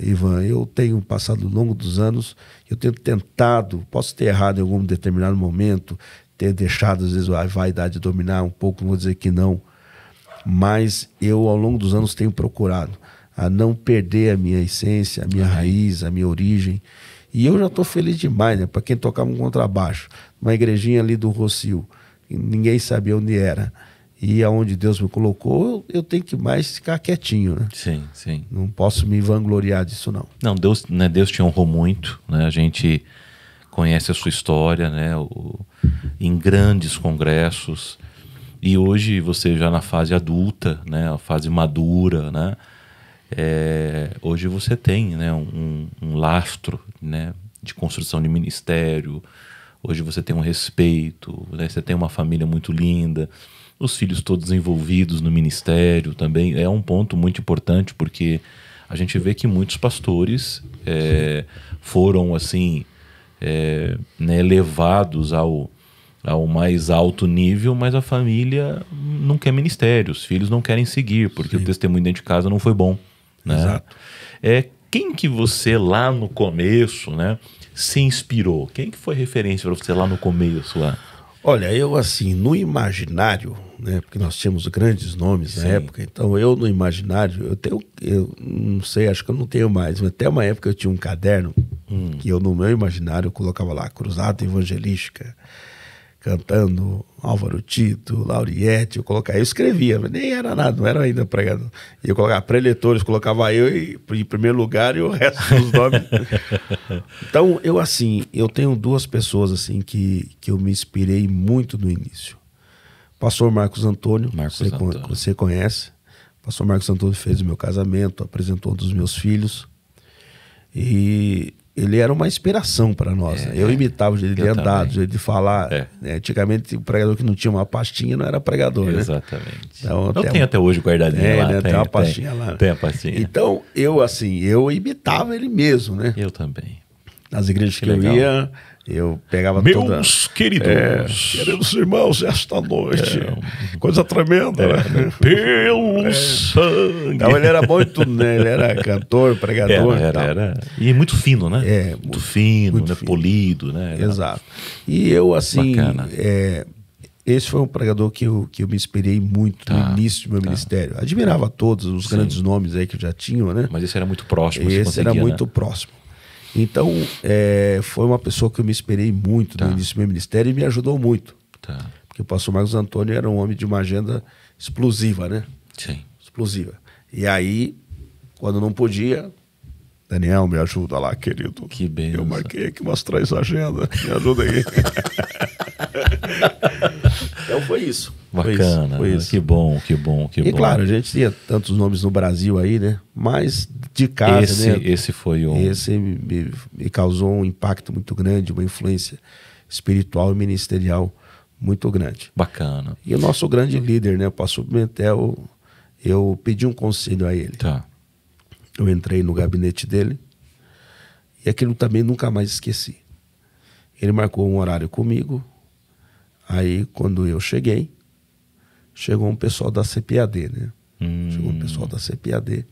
Ivan. Eu tenho passado ao longo dos anos, eu tenho tentado, posso ter errado em algum determinado momento, ter deixado às vezes a vaidade dominar um pouco, não vou dizer que não, mas eu ao longo dos anos tenho procurado a não perder a minha essência, a minha raiz, a minha origem. E eu já estou feliz demais, né? Para quem tocava um contrabaixo, uma igrejinha ali do Rocio, ninguém sabia onde era. E aonde Deus me colocou, eu tenho que mais ficar quietinho, né? Sim, sim. Não posso me vangloriar disso, não. Não, Deus, né, Deus te honrou muito, né? A gente conhece a sua história, né? Em grandes congressos. E hoje você já na fase adulta, né? A fase madura, né? Hoje você tem, né, um lastro, né, de construção de ministério. Hoje você tem um respeito, né? Você tem uma família muito linda. Os filhos todos envolvidos no ministério também é um ponto muito importante, porque a gente vê que muitos pastores foram assim, né, levados ao mais alto nível, mas a família não quer ministério, os filhos não querem seguir, porque o testemunho dentro de casa não foi bom, né? Exato. Quem que você lá no começo, né, se inspirou? Quem que foi referência para você lá no começo lá? Olha, eu assim, no imaginário, né, porque nós tínhamos grandes nomes na época, então eu no imaginário, eu não sei, acho que eu não tenho mais, mas até uma época eu tinha um caderno que eu no meu imaginário eu colocava lá, Cruzada Evangelística, cantando Álvaro Tito, Lauriette, eu escrevia, mas nem era nada, não era ainda pregador. E eu colocava preletores, colocava eu em primeiro lugar e o resto dos nomes. Então, eu tenho duas pessoas assim que eu me inspirei muito no início. Pastor Marcos Antônio, você conhece. Pastor Marcos Antônio fez o meu casamento, apresentou um dos meus filhos. E ele era uma inspiração para nós. Eu imitava o jeito de andar, o jeito de falar. Né? Antigamente, o pregador que não tinha uma pastinha não era pregador, né? Exatamente. Então, eu tenho até hoje guardadinho lá. Né? Tem uma pastinha lá. Tem a pastinha. Então, eu imitava ele mesmo, né? Eu também. Nas igrejas que eu ia, eu pegava Meus queridos. Queridos irmãos, esta noite, coisa tremenda, né? Pelo sangue. Então ele era bom em tudo, né? Ele era cantor, pregador. Era. E muito fino, né? Muito fino, muito né? fino. Polido, né? Exato. E eu, assim, Bacana. esse foi um pregador que eu me inspirei muito no início do meu ministério. Admirava todos os grandes nomes aí que eu já tinha, né? Mas esse era muito próximo. Esse era muito próximo. Então, foi uma pessoa que eu me inspirei muito no início do meu ministério e me ajudou muito. Porque o pastor Marcos Antônio era um homem de uma agenda explosiva, né? Sim. Explosiva. E aí, quando não podia, Daniel, me ajuda lá, querido. Que benção. Eu marquei aqui umas 3 agendas, me ajuda aí. Então foi isso. Bacana. Foi isso. Que bom. E claro, a gente tinha tantos nomes no Brasil aí, né? Mas de casa, né? Esse foi um... Esse me causou um impacto muito grande, uma influência espiritual e ministerial muito grande. Bacana. E o nosso grande líder, né? O pastor Pimentel, eu pedi um conselho a ele. Eu entrei no gabinete dele e aquilo também nunca mais esqueci. Ele marcou um horário comigo. Aí, quando eu cheguei, chegou um pessoal da CPAD, né? Chegou um pessoal da CPAD.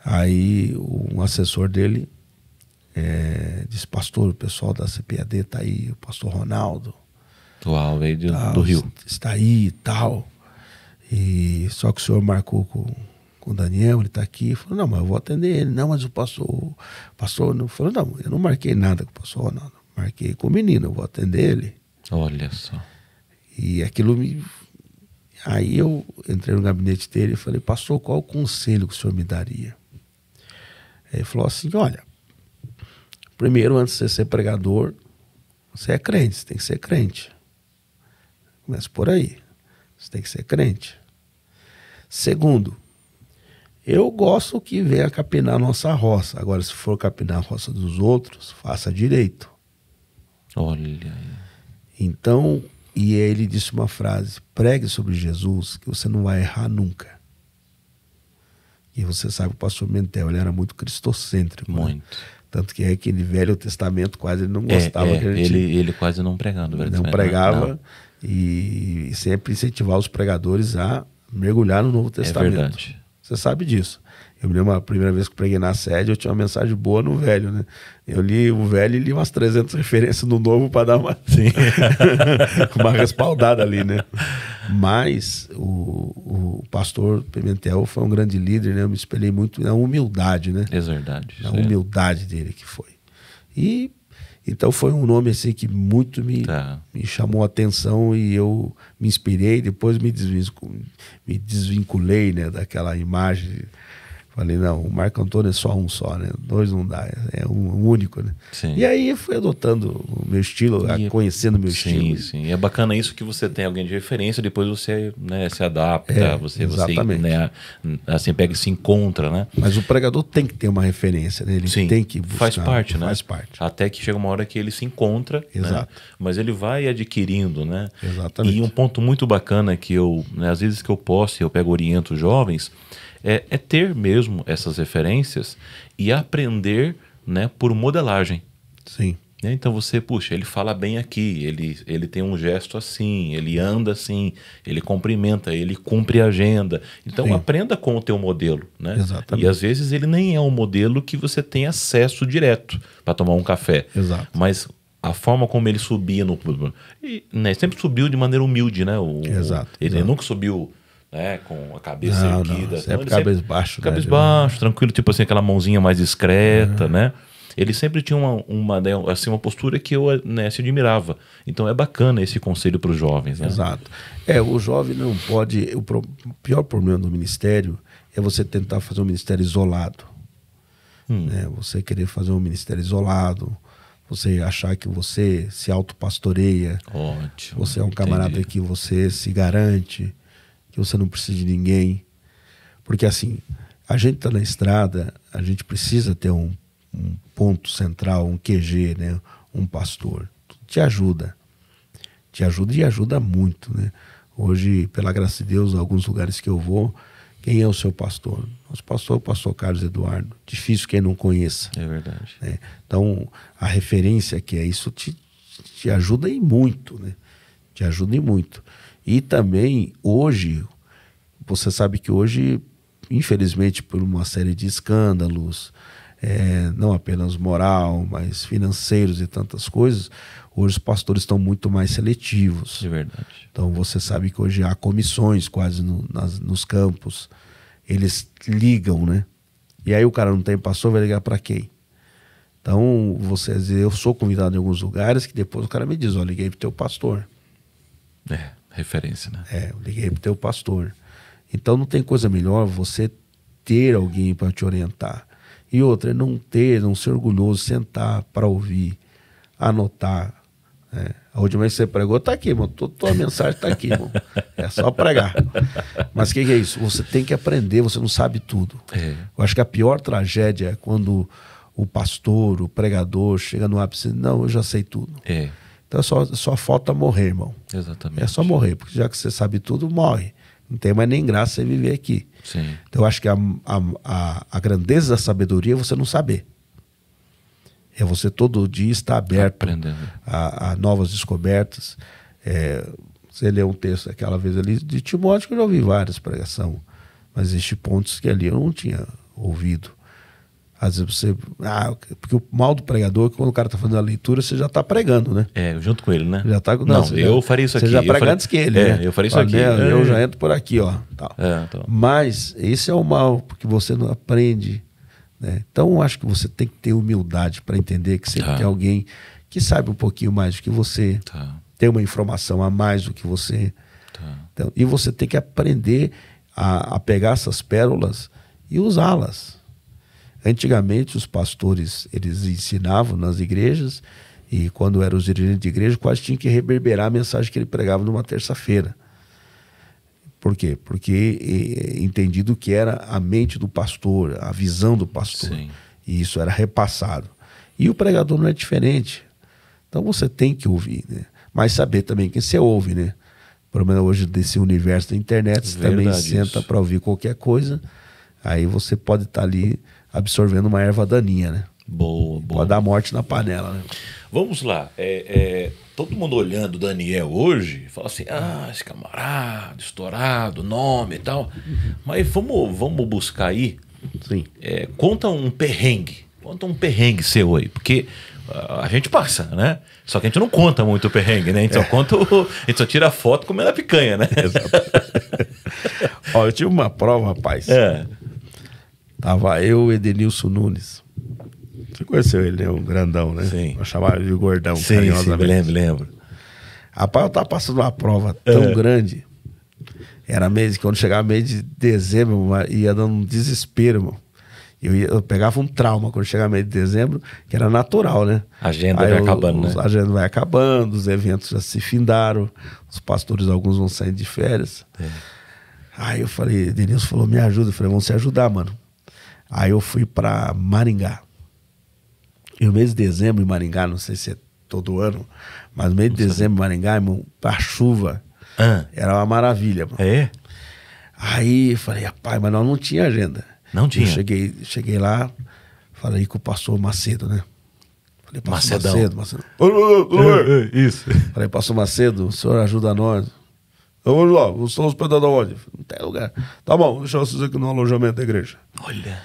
Aí, um assessor dele disse, pastor, o pessoal da CPAD tá aí, o pastor Ronaldo. Uau, veio do Rio. Está aí e tal. E só que o senhor marcou com o Daniel, ele está aqui. Falou, não, mas eu vou atender ele. Não, mas o pastor não falou, não, eu não marquei nada com o pastor Ronaldo. Marquei com o menino, eu vou atender ele. Olha só. E aquilo me... Aí eu entrei no gabinete dele e falei, pastor, qual o conselho que o senhor me daria? Ele falou assim, olha, primeiro, antes de você ser pregador, você é crente, você tem que ser crente. Começa por aí. Você tem que ser crente. Segundo, eu gosto que venha capinar a nossa roça. Agora, se for capinar a roça dos outros, faça direito. Olha aí. Então, e ele disse uma frase, pregue sobre Jesus, que você não vai errar nunca. E você sabe que o pastor Mentel, ele era muito cristocêntrico. Muito. Né? Tanto que aquele Velho Testamento quase ele não gostava. Ele quase não pregava. Não pregava. Não. E sempre incentivava os pregadores a mergulhar no Novo Testamento. É verdade. Você sabe disso. Eu me lembro a primeira vez que preguei na sede, eu tinha uma mensagem boa no Velho, né? Eu li o Velho e li umas 300 referências no Novo para dar uma, uma respaldada ali, né? Mas o pastor Pimentel foi um grande líder, né? Eu me espelhei muito na humildade, né? É verdade. Na humildade dele que foi. E Então foi um nome assim que muito me chamou a atenção e eu me inspirei, depois me desvinculei, né, daquela imagem. Falei, não, o Marco Antônio é só um só, né? 2 não dá, é um único, né? Sim. E aí fui adotando o meu estilo, conhecendo o meu estilo. Sim, é bacana isso que você tem alguém de referência, depois você, né, se adapta, você né, assim, pega e se encontra, né? Mas o pregador tem que ter uma referência, né? Ele tem que buscar. Faz parte, né? Faz parte. Até que chega uma hora que ele se encontra, exato, né? Mas ele vai adquirindo, né? Exatamente. E um ponto muito bacana que eu, né, às vezes que eu posso, eu pego oriento os jovens, é ter mesmo essas referências e aprender, né, por modelagem. Sim. Então você, puxa, ele fala bem aqui, ele tem um gesto assim, ele anda assim, ele cumprimenta, ele cumpre a agenda. Então aprenda com o teu modelo, né? Exatamente. E às vezes ele nem é um modelo que você tem acesso direto para tomar um café. Exato. Mas a forma como ele subia né, sempre subiu de maneira humilde, né? Ele nunca subiu, né, com a cabeça erguida. Sempre cabisbaixo. Cabisbaixo, tranquilo, tipo assim, aquela mãozinha mais discreta, né? Ele sempre tinha uma postura que eu, né, se admirava. Então é bacana esse conselho para os jovens, né? Exato. O jovem não pode... O pior problema do ministério é você tentar fazer um ministério isolado. Né? Você querer fazer um ministério isolado, você achar que você se autopastoreia. Ótimo. Você é um camarada que você se garante, que você não precisa de ninguém. Porque assim, a gente está na estrada, a gente precisa ter um ponto central, um QG, né? Um pastor. Te ajuda e ajuda muito, né? Hoje, pela graça de Deus, em alguns lugares que eu vou, quem é o seu pastor? Nosso pastor é o pastor Carlos Eduardo. Difícil quem não conheça. É verdade. Né? Então, a referência que é isso te ajuda e muito, né? Te ajuda e muito. E também, hoje, você sabe que hoje, infelizmente, por uma série de escândalos, não apenas moral, mas financeiros e tantas coisas, hoje os pastores estão muito mais seletivos. É verdade. Então você sabe que hoje há comissões quase nos campos, eles ligam, né? E aí o cara não tem pastor, vai ligar para quem? Então eu sou convidado em alguns lugares que depois o cara me diz, liguei pro teu pastor. Referência, né? Eu liguei pro teu pastor. Então não tem coisa melhor você ter alguém para te orientar. E outra, é não ser orgulhoso, sentar para ouvir, anotar. A última vez que você pregou, tá aqui, irmão. Tua mensagem tá aqui, irmão. É só pregar. Mas o que é isso? Você tem que aprender, você não sabe tudo. Eu acho que a pior tragédia é quando o pastor, o pregador, chega no ápice e diz, não, eu já sei tudo. Então só falta morrer, irmão. Exatamente. É só morrer, porque já que você sabe tudo, morre. Não tem mais nem graça você viver aqui. Sim. Então eu acho que a grandeza da sabedoria é você não saber. É você todo dia estar aberto a novas descobertas. Você lê um texto aquela vez ali de Timóteo, que eu já ouvi várias pregações, mas existem pontos que ali eu não tinha ouvido. Às vezes você... porque o mal do pregador é que quando o cara está fazendo a leitura, você já está pregando, né? Junto com ele, né? Já tá, eu faria isso aqui. Você já prega antes que ele, né? Eu faria isso aqui. Eu já entro por aqui, ó. Tal. Então. Mas esse é o mal, porque você não aprende, né? Então eu acho que você tem que ter humildade para entender que sempre tem alguém que sabe um pouquinho mais do que você, tem uma informação a mais do que você. Então, e você tem que aprender a pegar essas pérolas e usá-las. Antigamente os pastores, eles ensinavam nas igrejas, e quando eram os dirigentes de igreja, quase tinham que reverberar a mensagem que ele pregava numa terça-feira. Por quê? Porque entendido que era a mente do pastor, a visão do pastor. Sim. E isso era repassado. E o pregador não é diferente. Então você tem que ouvir, né? Mas saber também quem você ouve, né? Pelo menos hoje desse universo da internet, você também senta para ouvir qualquer coisa, aí você pode estar ali absorvendo uma erva daninha, né? Boa. Pode dar morte na panela, né? Vamos lá. Todo mundo olhando o Daniel hoje, fala assim, esse camarada, estourado, nome e tal. Mas vamos buscar aí. Sim. Conta um perrengue seu aí, porque a gente passa, né? Só que a gente não conta muito o perrengue, né? A gente só conta a gente só tira a foto comendo a picanha, né? Exato. Eu tive uma prova, rapaz. Tava eu e Edenilson Nunes. Você conheceu ele, né? Um grandão, né? Sim. Eu chamava ele de gordão, Sim, carinhosamente. lembro. Rapaz, eu tava passando uma prova tão grande. Era mês, quando chegava mês de dezembro, ia dando um desespero, irmão. Eu pegava um trauma quando chegava mês de dezembro, que era natural, né? A agenda vai acabando, né? A agenda vai acabando, os eventos já se findaram, os pastores, alguns vão saindo de férias. Aí eu falei, Denilson falou, me ajuda. Eu falei, vamos se ajudar, mano. Aí eu fui pra Maringá. E o mês de dezembro em Maringá, não sei se é todo ano, mas no mês de dezembro em Maringá, irmão, a chuva era uma maravilha, mano. É? Aí eu falei, rapaz, mas nós não tinha agenda. Não tinha? Eu cheguei lá, falei com o pastor Macedo, né? Falei, pastor Macedão. Macedo. Isso. Falei, pastor Macedo, o senhor ajuda nós. Vamos lá, vocês estão hospedando aonde? Não tem lugar. Tá bom, deixa vocês aqui no alojamento da igreja. Olha.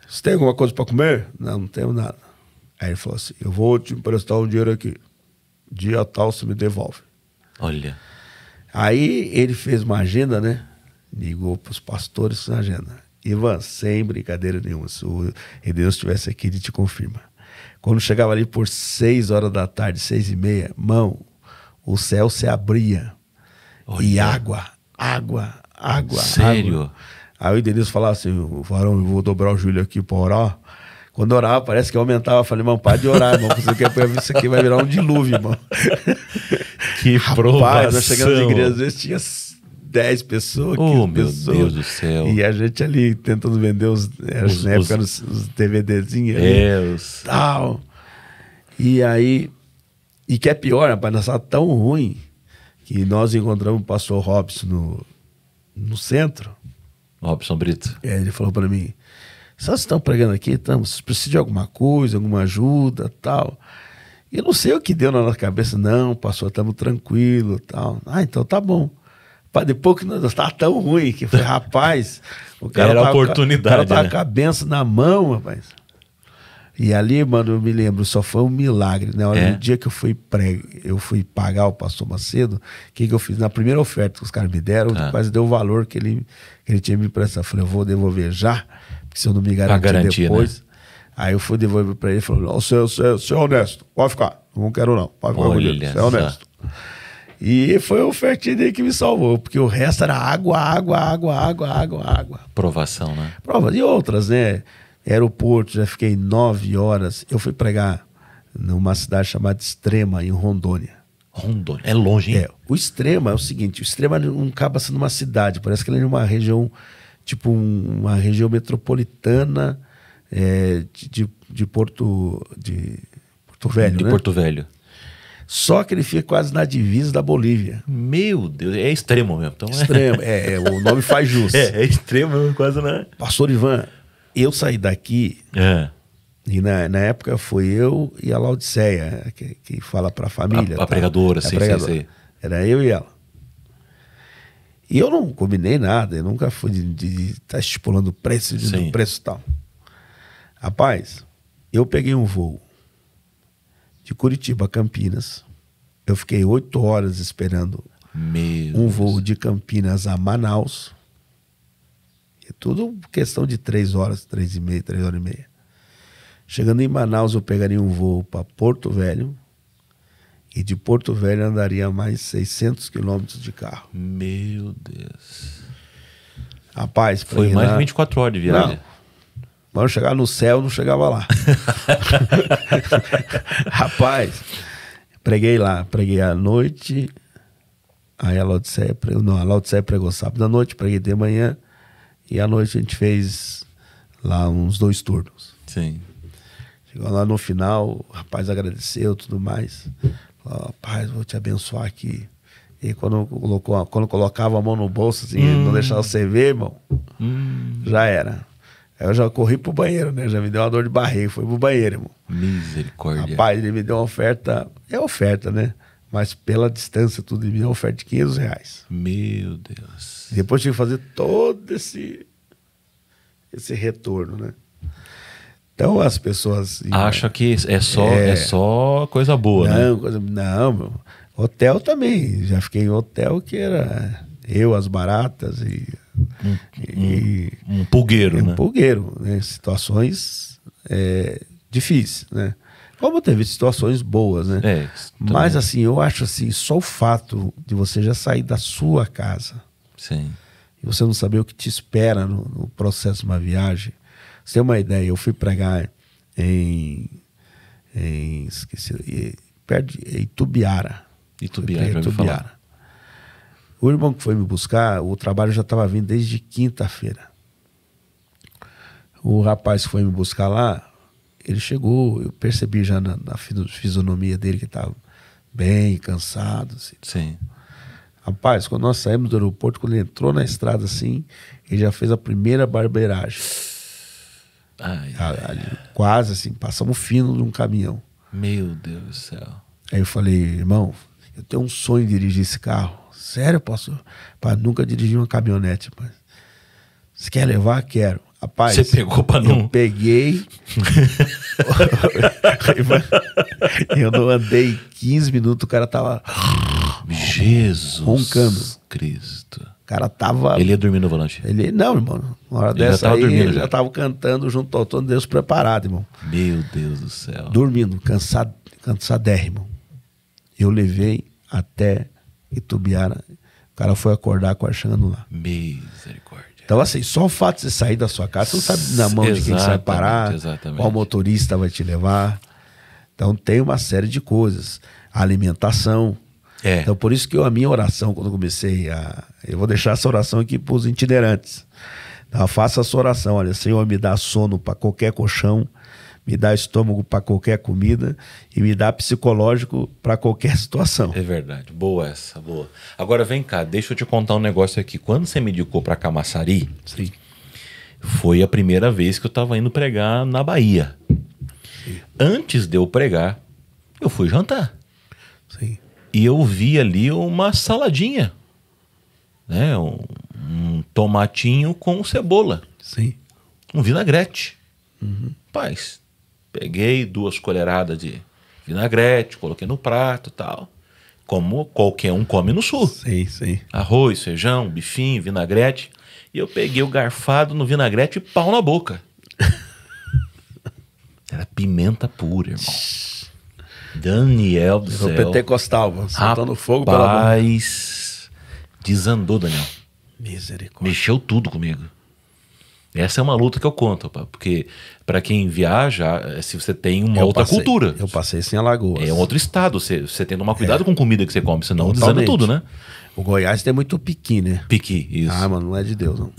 Você tem alguma coisa para comer? Não tenho nada. Aí ele falou assim, eu vou te emprestar um dinheiro aqui. Dia tal você me devolve. Olha. Aí ele fez uma agenda, né? Ligou para os pastores na agenda. Ivan, sem brincadeira nenhuma, se o Deus estivesse aqui, ele te confirma. Quando chegava ali por 6 horas da tarde, 6:30, mão, o céu se abria. Olha. E água. Sério? Água. Aí o Edenilson falava assim, varão, eu vou dobrar o joelho aqui para orar. Quando orava, parece que aumentava. Eu falei, irmão, para de orar, irmão. Isso aqui vai virar um dilúvio, irmão. Que provação. Rapaz, nós chegamos na igreja, às vezes tinha 10 pessoas, 15 pessoas. Meu Deus do céu. E a gente ali tentando vender os DVDzinhos ali. Tal. E aí... E que é pior, rapaz, nós estávamos tão ruim que nós encontramos o pastor Robson no centro. Robson Brito. Ele falou para mim, vocês estão pregando aqui? Vocês precisam de alguma coisa, alguma ajuda, tal. E eu não sei o que deu na nossa cabeça. Não, pastor, estamos tranquilos, tal. Ah, então tá bom. Depois que nós estávamos tão ruim, que foi, rapaz, o cara era a oportunidade, o cara tava, né? Com a benção na mão, rapaz. E ali, mano, eu me lembro, só foi um milagre, né? No dia que eu fui pagar o pastor Macedo, o que eu fiz? Na primeira oferta que os caras me deram, quase deu o valor que ele tinha me prestado. Eu falei, eu vou devolver já, porque se eu não me garantir depois... Né? Aí eu fui devolver para ele e falou, não, você é honesto, pode ficar, não quero não, pode ficar comigo, você é honesto. E foi a ofertinha dele que me salvou, porque o resto era água. Provação, né? Prova e outras, né? Aeroporto, já fiquei 9 horas. Eu fui pregar numa cidade chamada Extrema, em Rondônia. Rondônia, é longe, hein? O Extrema é o seguinte, o Extrema não acaba sendo uma cidade, parece que ele é uma região, tipo uma região metropolitana de Porto Velho, de né? Porto Velho. Só que ele fica quase na divisa da Bolívia. Meu Deus, é extremo mesmo. Então extremo, o nome faz jus. É extremo mesmo, quase, né? Pastor Ivan, eu saí daqui e na época foi eu e a Laodiceia, que fala para a família. A pregadora, sim. Era eu e ela. E eu não combinei nada, eu nunca fui de estar estipulando preço, preço e tal. Rapaz, eu peguei um voo de Curitiba a Campinas. Eu fiquei 8 horas esperando voo de Campinas a Manaus. É tudo questão de 3 horas, 3 horas e meia. Chegando em Manaus, eu pegaria um voo para Porto Velho. E de Porto Velho andaria mais 600 quilômetros de carro. Meu Deus. Rapaz, foi mais de 24 horas de viagem. Não. Vamos chegar no céu, não chegava lá. Rapaz, preguei lá, preguei à noite. Aí a Laodiceia pregou sábado à noite, preguei de manhã. E à noite a gente fez lá uns 2 turnos. Sim. Chegou lá no final, o rapaz agradeceu e tudo mais. Falou, rapaz, vou te abençoar aqui. E quando colocava a mão no bolso, assim, não deixava você ver, irmão, já era. Aí eu já corri pro banheiro, né? Já me deu uma dor de barriga, fui pro banheiro, irmão. Misericórdia. Rapaz, ele me deu uma oferta, oferta, né? Mas pela distância, tudo, ele me deu uma oferta de R$500. Meu Deus. Depois tive que fazer todo esse retorno, né? Então as pessoas... acham que é só coisa boa, né? Não, meu. Hotel também. Já fiquei em hotel que era eu, as baratas e... Um pulgueiro, né? Um pulgueiro, né? Situações difícil, né? Como teve situações boas, né? Mas assim, eu acho assim, só o fato de você já sair da sua casa, sim, e você não saber o que te espera no processo de uma viagem. Você tem uma ideia, eu fui pregar perto de Itubiara. Itubiara. O irmão que foi me buscar, o trabalho já estava vindo desde quinta-feira. O rapaz que foi me buscar lá, ele chegou, eu percebi já na fisionomia dele que estava bem cansado. Assim. Sim. Rapaz, quando nós saímos do aeroporto, quando ele entrou na estrada assim, ele já fez a primeira barbeiragem. Quase assim, passamos fino num caminhão. Meu Deus do céu. Aí eu falei, irmão, eu tenho um sonho de dirigir esse carro. Sério, pastor? Para nunca dirigir uma caminhonete. Mas você quer levar? Quero. Rapaz, você pegou para não... Eu peguei. Eu não andei 15 minutos, o cara tava... Jesus roncando. Cristo. O cara tava... Ele ia dormir no volante? Não, irmão. Uma hora dessa já tava dormindo, ele já tava cantando junto ao todo Deus preparado, irmão. Meu Deus do céu. Dormindo, cansadérrimo. Eu levei até Itubiara. O cara foi acordar coachando lá. Misericórdia. Então, assim, só o fato de você sair da sua casa, você não sabe na mão de quem você vai parar, qual motorista vai te levar. Então, tem uma série de coisas. A alimentação. Então, por isso que a minha oração, quando eu comecei eu vou deixar essa oração aqui para os itinerantes. Então, faça a sua oração. Olha, Senhor, me dá sono para qualquer colchão, me dá estômago para qualquer comida e me dá psicológico para qualquer situação. É verdade. Boa essa, boa. Agora vem cá, deixa eu te contar um negócio aqui. Quando você me indicou para Camaçari, sim, foi a primeira vez que eu estava indo pregar na Bahia. Sim. Antes de eu pregar, eu fui jantar. Sim. E eu vi ali uma saladinha, né? Um tomatinho com cebola. Sim. Um vinagrete. Uhum. Paz, peguei 2 colheradas de vinagrete, coloquei no prato e tal. Como qualquer um come no sul. Sim, sim. Arroz, feijão, bifinho, vinagrete. E eu peguei o garfado no vinagrete e pau na boca. Era pimenta pura, irmão. Daniel do céu. Pentecostal, soltando fogo pela boca. Rapaz, desandou, Daniel. Misericórdia. Mexeu tudo comigo. Essa é uma luta que eu conto, porque para quem viaja, se você tem uma outra cultura. Eu passei isso em Alagoas. É um outro estado, você tem que tomar cuidado com comida que você come, senão desanda tudo, né? O Goiás tem muito piqui, né? Piqui, isso. Ah, mano, não é de Deus, não.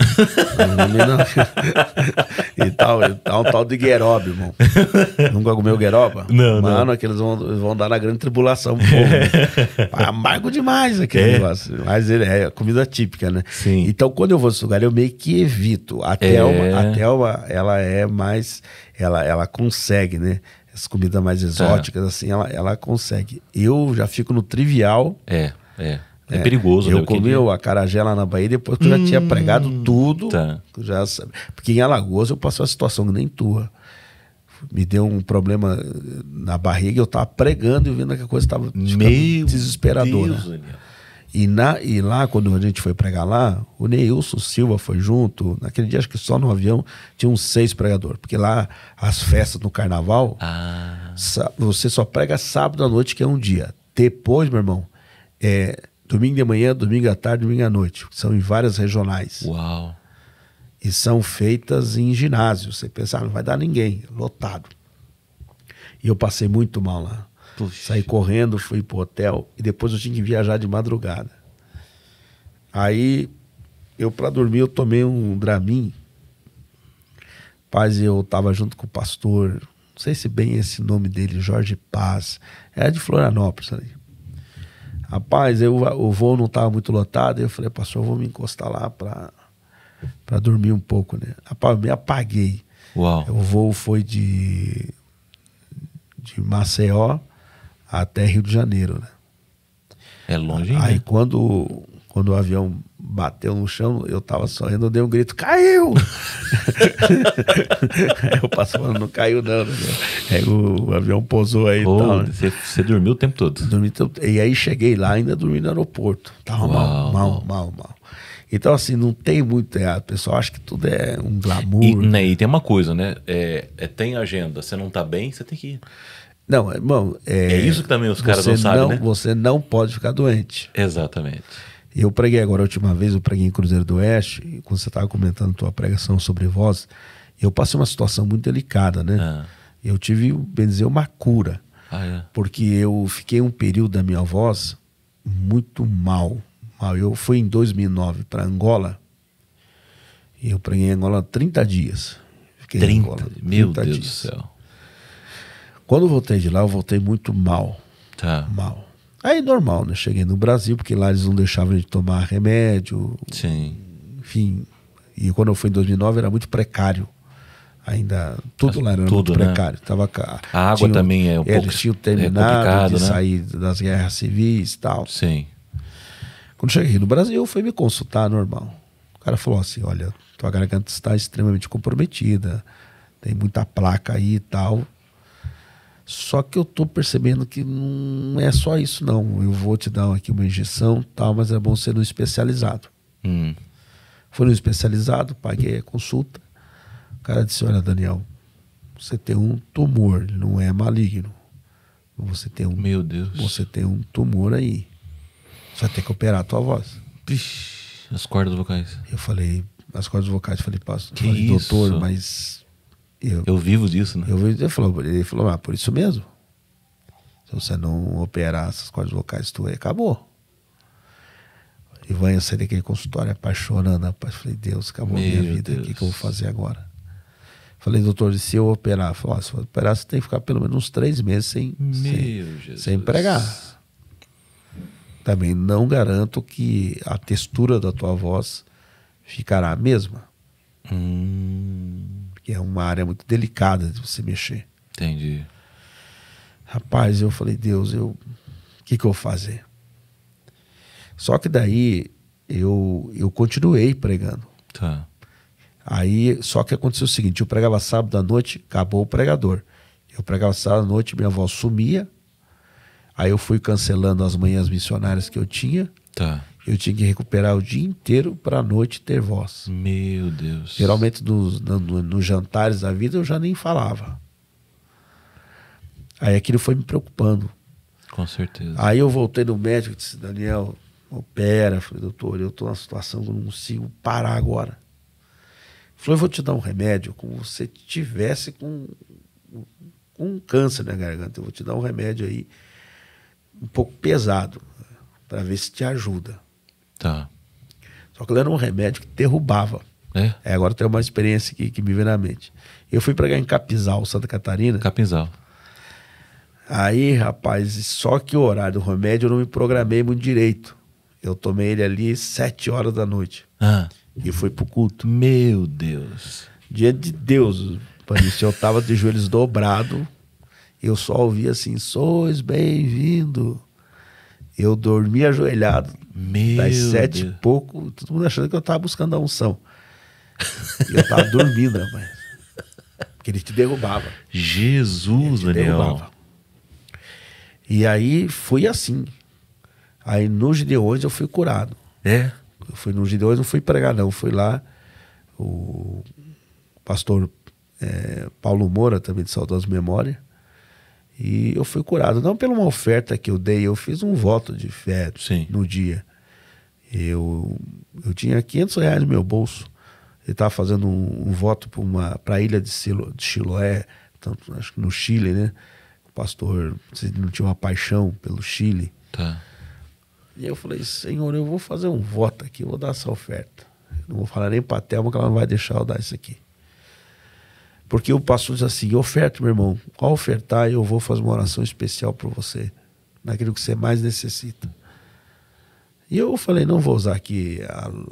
E tal de gueroba, irmão. Nunca comeu gueroba? Não, mano, não. Aqueles vão dar na grande tribulação. Né? Amargo demais aquele negócio. Mas é comida típica, né? Sim. Então, quando eu vou nesse lugar, eu meio que evito. A Thelma, ela é mais... Ela consegue, né? As comidas mais exóticas, assim, ela consegue. Eu já fico no trivial. É perigoso. Eu comi o acarajé lá na Bahia depois que eu já tinha pregado tudo. Tá. Porque em Alagoas eu passei uma situação que nem tua. Me deu um problema na barriga, eu tava pregando e vendo que a coisa estava desesperadora. E lá, quando a gente foi pregar lá, o Neilson Silva foi junto. Naquele dia, acho que só no avião tinha uns 6 pregadores. Porque lá, as festas no carnaval, você só prega sábado à noite, que é um dia. Depois, meu irmão, domingo de manhã, domingo à tarde, domingo à noite. São em várias regionais. Uau! E são feitas em ginásio. Você pensa, não vai dar ninguém, lotado. E eu passei muito mal lá. Puxa. Saí correndo, fui pro hotel e depois eu tinha que viajar de madrugada. Aí, para dormir, eu tomei um Dramin. Paz, eu tava junto com o pastor, não sei se bem esse nome dele, Jorge Paz. Era de Florianópolis ali. Rapaz, o voo não estava muito lotado, e eu falei, pastor, eu vou me encostar lá para dormir um pouco, né? Rapaz, eu me apaguei. Uau. O voo foi de Maceió até Rio de Janeiro, né? É longe, aí, né? Quando o avião bateu no chão, eu tava sorrindo, eu dei um grito, caiu! Aí o pastor não caiu não, né? Aí o avião pousou aí e tal, né? Você dormiu o tempo todo? E aí cheguei lá, ainda dormi no aeroporto. Tava mal. Então, assim, não tem muito errado. O pessoal acha que tudo é um glamour. E tem uma coisa, né? Tem agenda. Você não tá bem, você tem que ir. Não, irmão... É isso que também os caras não sabem, né? Você não pode ficar doente. Exatamente. Eu preguei agora a última vez, eu preguei em Cruzeiro do Oeste, e quando você estava comentando tua pregação sobre voz, eu passei uma situação muito delicada, né? Eu tive, bem dizer, uma cura. Porque eu fiquei um período da minha voz muito mal. Eu fui em 2009 para Angola, e eu preguei em Angola 30 dias. Fiquei 30? Em Angola, 30 Meu Deus dias. Do céu. Quando eu voltei de lá, eu voltei muito mal. Mal. Aí normal, né? Cheguei no Brasil, porque lá eles não deixavam de tomar remédio. Sim. Enfim. E quando eu fui em 2009 era muito precário. Ainda tudo lá era muito precário. Né? Tava, a água também é um pouco eles tinham terminado de sair das guerras civis e tal. Sim. Quando cheguei no Brasil, eu fui me consultar normal. O cara falou assim, olha, tua garganta está extremamente comprometida, tem muita placa aí e tal. Só que eu tô percebendo que não é só isso, não. Eu vou te dar aqui uma injeção, tal, mas é bom ser no especializado. Fui no especializado, paguei a consulta. O cara disse, olha, Daniel, você tem um tumor, não é maligno. Você tem um, Meu Deus. Você tem um tumor aí. Você vai ter que operar a tua voz. Vixe, as cordas vocais. Eu falei, as cordas vocais, falei, pastor, falei, doutor, mas... Eu vivo disso, né? Ele falou, por isso mesmo. Se você não operar essas cordas vocais tuas, acabou. E vai sair daquele consultório apaixonando, rapaz. Falei, Deus, acabou a minha vida. O que eu vou fazer agora? Falei, doutor, se eu operar? Falei, se eu operar, você tem que ficar pelo menos uns 3 meses sem pregar. Também não garanto que a textura da tua voz ficará a mesma. Porque é uma área muito delicada de você mexer. Entendi. Rapaz, eu falei, Deus, o que eu vou fazer? Só que daí eu continuei pregando. Tá. Aí, só que aconteceu o seguinte, eu pregava sábado à noite, acabou o pregador. Eu pregava sábado à noite, minha voz sumia. Aí eu fui cancelando as manhãs missionárias que eu tinha. Tá. Eu tinha que recuperar o dia inteiro para a noite ter voz. Meu Deus. Geralmente nos jantares da vida eu já nem falava. Aí aquilo foi me preocupando. Com certeza. Aí eu voltei no médico e disse, Daniel, opera. Falei, doutor, eu estou numa situação que eu não consigo parar agora. Ele falou, eu vou te dar um remédio como se tivesse com um câncer na garganta. Eu vou te dar um remédio aí um pouco pesado para ver se te ajuda. Tá. Só que ele era um remédio que derrubava. Agora tem uma experiência que me veio na mente. Eu fui pregar em Capinzal, Santa Catarina. Capinzal. Aí, rapaz, só que o horário do remédio eu não me programei muito direito. Eu tomei ele ali 7 horas da noite. E fui pro culto. Meu Deus. Dia de Deus, Panício, eu tava de joelhos dobrados. Eu só ouvia assim, sois bem-vindo. Eu dormi ajoelhado. Das 7 e pouco, todo mundo achando que eu tava buscando a unção. E eu tava dormindo, rapaz. Porque ele te derrubava. Jesus, Daniel. Derrubava. E aí foi assim. Aí no Gideões eu fui curado. Eu fui no Gideões, não fui pregar não. Fui lá, o pastor Paulo Moura, também de Saudosa Memória. E eu fui curado. Não por uma oferta que eu dei, eu fiz um voto de fé. Sim. No dia. Eu tinha R$500 no meu bolso. Ele estava fazendo um voto para a ilha de Chiloé, tanto, acho que no Chile, né? O pastor não tinha uma paixão pelo Chile. Tá. E eu falei, Senhor, eu vou fazer um voto aqui, eu vou dar essa oferta. Eu não vou falar nem para a Thelma que ela não vai deixar eu dar isso aqui. Porque o pastor diz assim, oferta, meu irmão, ao ofertar eu vou fazer uma oração especial para você, naquilo que você mais necessita. E eu falei, não vou usar aqui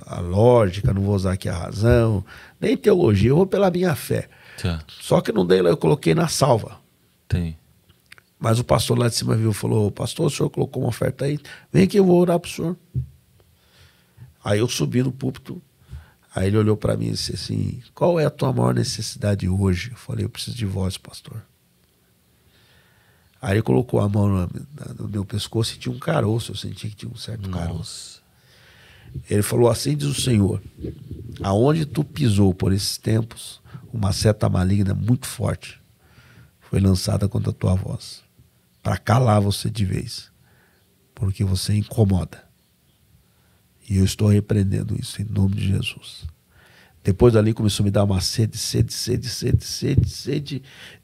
a lógica, não vou usar aqui a razão, nem teologia, eu vou pela minha fé. Tá. Só que não dei lá, eu coloquei na salva. Tem. Mas o pastor lá de cima viu, falou, pastor, o senhor colocou uma oferta aí, vem aqui, eu vou orar pro senhor. Aí eu subi no púlpito, aí ele olhou para mim e disse assim, qual é a tua maior necessidade hoje? Eu falei, eu preciso de voz, pastor. Aí ele colocou a mão no meu pescoço e tinha um caroço, eu senti que tinha um certo caroço. Ele falou: assim diz o Senhor, aonde tu pisou por esses tempos, uma seta maligna muito forte foi lançada contra a tua voz, para calar você de vez, porque você incomoda. E eu estou repreendendo isso em nome de Jesus. Depois dali começou a me dar uma sede.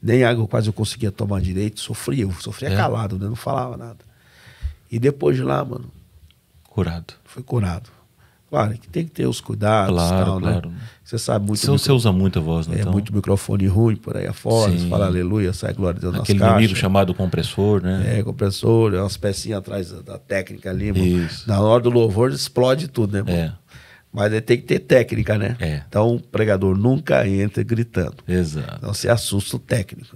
Nem água quase eu conseguia tomar direito. Sofria calado, né? Não falava nada. E depois de lá, mano... Curado. Foi curado. Claro, que tem que ter os cuidados, claro, tal, claro. Né? Você sabe muito... Você usa muita voz, né? É, então, muito microfone ruim por aí afora. Você fala aleluia, sai glória a Deus nas caixas. Aquele inimigo chamado compressor, né? É, compressor, umas pecinhas atrás da técnica ali, mano. Na hora do louvor explode tudo, né, mano? Mas aí tem que ter técnica, né? Então o pregador nunca entra gritando. Exato. Então você assusta o técnico.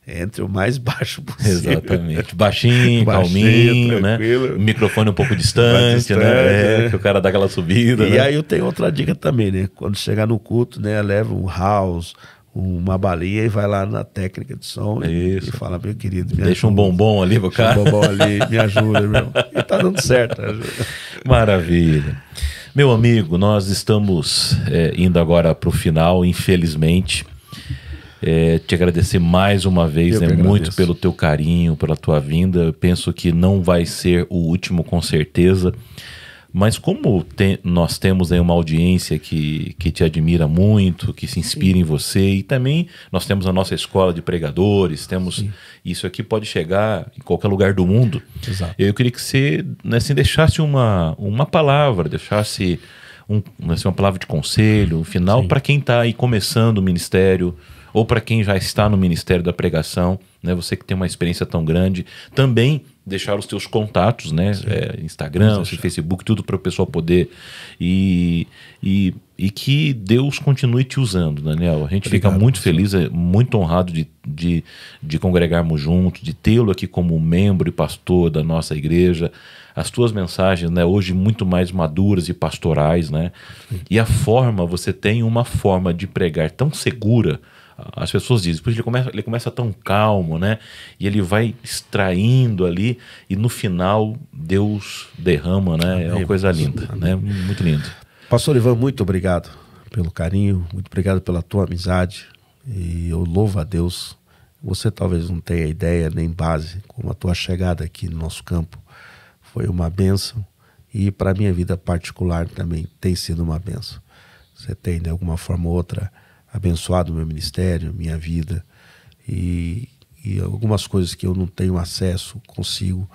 Entre o mais baixo possível. Exatamente. Baixinho, calminho, tranquilo, né? O microfone um pouco distante, né? Que o cara dá aquela subida. E aí eu tenho outra dica também, né? Quando chegar no culto, né? Leva um house, uma balinha e vai lá na técnica de som e fala: meu querido, me deixa ajuda. Um bombom ali pro cara. Um bombom ali, me ajuda, meu. E tá dando certo. Maravilha. Meu amigo, nós estamos indo agora para o final, infelizmente. Te agradecer mais uma vez, muito pelo teu carinho, pela tua vinda. Eu penso que não vai ser o último, com certeza. Mas como nós temos aí uma audiência que te admira muito, que se inspira em você, e também nós temos a nossa escola de pregadores, temos isso aqui pode chegar em qualquer lugar do mundo. Exato. Eu queria que você, né, assim, deixasse uma palavra, deixasse uma palavra de conselho, um final para quem está aí começando o ministério, ou para quem já está no ministério da pregação, né? Você que tem uma experiência tão grande, também deixar os teus contatos, né? Instagram, Facebook, tudo para o pessoal poder e que Deus continue te usando, Daniel. A gente fica muito feliz, muito honrado de congregarmos juntos, de tê-lo aqui como membro e pastor da nossa igreja. As tuas mensagens, né, hoje muito mais maduras e pastorais, né? E você tem uma forma de pregar tão segura. As pessoas dizem, depois ele começa tão calmo, né? E ele vai extraindo ali e no final Deus derrama, né? É uma coisa linda, né? Muito lindo. Pastor Ivan, muito obrigado pelo carinho, muito obrigado pela tua amizade e eu louvo a Deus. Você talvez não tenha ideia nem base como a tua chegada aqui no nosso campo foi uma bênção e para a minha vida particular também tem sido uma bênção. Você tem de alguma forma ou outra abençoado o meu ministério, minha vida e algumas coisas que eu não tenho acesso, consigo.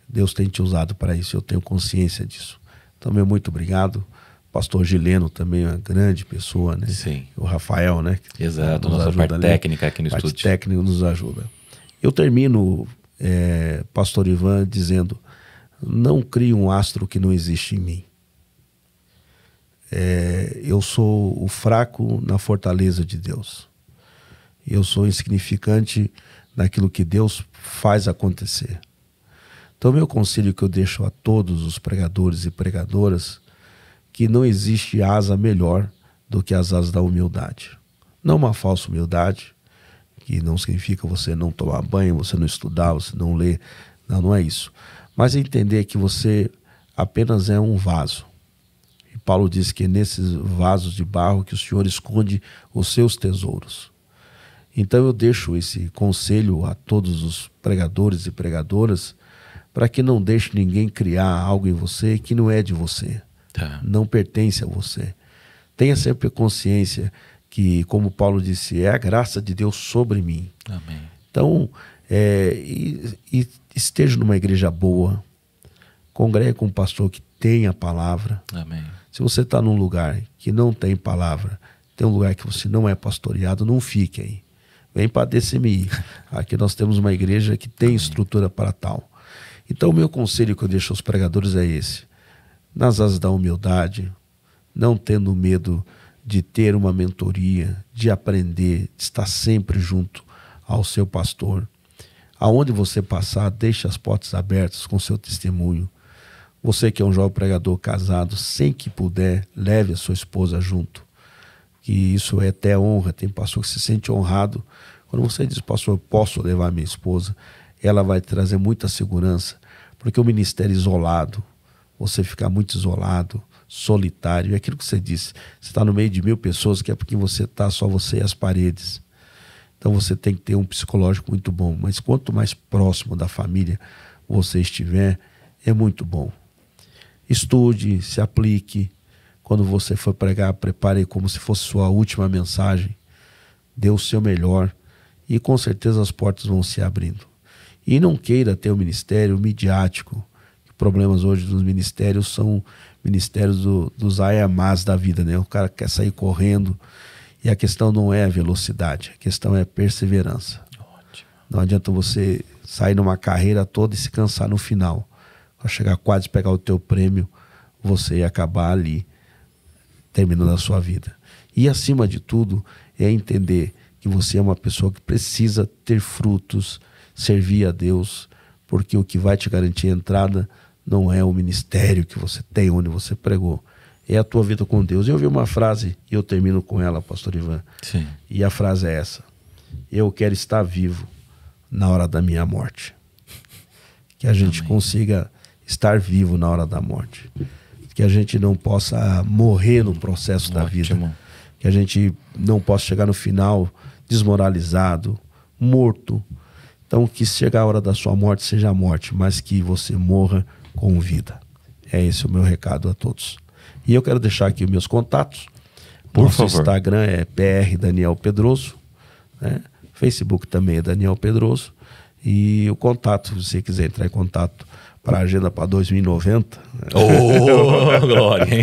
Deus tem te usado para isso, eu tenho consciência disso. Então, meu muito obrigado. Pastor Gileno também é uma grande pessoa, né? Sim. O Rafael, né? Exato, nossa parte técnica aqui no estúdio. A parte técnica nos ajuda. Eu termino, Pastor Ivan, dizendo: não crie um astro que não existe em mim. Eu sou o fraco na fortaleza de Deus. Eu sou insignificante naquilo que Deus faz acontecer. Então, meu conselho que eu deixo a todos os pregadores e pregadoras, que não existe asa melhor do que as asas da humildade. Não uma falsa humildade, que não significa você não tomar banho, você não estudar, você não ler. Não é isso. Mas entender que você apenas é um vaso. Paulo diz que é nesses vasos de barro que o Senhor esconde os seus tesouros. Então eu deixo esse conselho a todos os pregadores e pregadoras para que não deixe ninguém criar algo em você que não é de você, não pertence a você. Tenha sempre consciência que, como Paulo disse, é a graça de Deus sobre mim. Amém. Então, esteja numa igreja boa, congregue com um pastor que tenha a palavra. Amém. Se você está num lugar que não tem palavra, tem um lugar que você não é pastoreado, não fique aí. Vem para a DCMI. Aqui nós temos uma igreja que tem estrutura para tal. Então o meu conselho que eu deixo aos pregadores é esse. Nas asas da humildade, não tendo medo de ter uma mentoria, de aprender, de estar sempre junto ao seu pastor. Aonde você passar, deixe as portas abertas com seu testemunho. Você que é um jovem pregador casado, sem que puder, leve a sua esposa junto. Que isso é até honra. Tem pastor que se sente honrado. Quando você diz, pastor, eu posso levar minha esposa, ela vai trazer muita segurança. Porque o ministério isolado, você ficar muito isolado, solitário. É aquilo que você disse. Você está no meio de 1000 pessoas, que é porque você está só você e as paredes. Então você tem que ter um psicológico muito bom. Mas quanto mais próximo da família você estiver, é muito bom. Estude, se aplique. Quando você for pregar, prepare como se fosse sua última mensagem. Dê o seu melhor e com certeza as portas vão se abrindo. E não queira ter um ministério midiático. Problemas hoje dos ministérios são ministérios dos aiamás da vida, né? O cara quer sair correndo e a questão não é a velocidade, a questão é a perseverança. Ótimo. Não adianta você sair numa carreira toda e se cansar no final. Para chegar quase a pegar o teu prêmio, você ia acabar ali, terminando a sua vida. E acima de tudo, é entender que você é uma pessoa que precisa ter frutos, servir a Deus, porque o que vai te garantir a entrada não é o ministério que você tem, onde você pregou, é a tua vida com Deus. Eu ouvi uma frase, e eu termino com ela, pastor Ivan. Sim. E a frase é essa: eu quero estar vivo na hora da minha morte. Que a gente consiga estar vivo na hora da morte. Que a gente não possa morrer no processo da vida. Que a gente não possa chegar no final desmoralizado, morto. Então, que chegar a hora da sua morte seja a morte, mas que você morra com vida. É esse o meu recado a todos. E eu quero deixar aqui os meus contatos. Por favor. Instagram é PR Daniel Pedroso, né? Facebook também é Daniel Pedroso. E o contato, se você quiser entrar em contato para a agenda para 2090. Ô, glória, hein?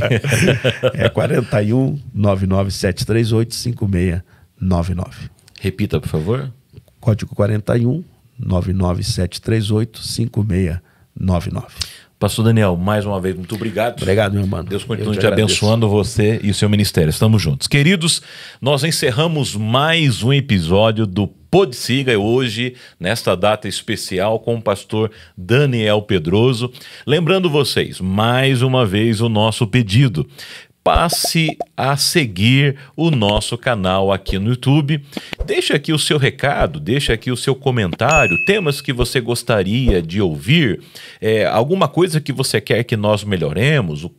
É 41 99738 5699. Repita, por favor. Código 41 99738 5699. Pastor Daniel, mais uma vez, muito obrigado. Obrigado, meu irmão. Deus continue te abençoando, você e o seu ministério. Estamos juntos. Queridos, nós encerramos mais um episódio do Podsiga hoje, nesta data especial, com o pastor Daniel Pedroso. Lembrando vocês, mais uma vez, o nosso pedido. Passe a seguir o nosso canal aqui no YouTube. Deixa aqui o seu recado, deixa aqui o seu comentário, temas que você gostaria de ouvir, alguma coisa que você quer que nós melhoremos, o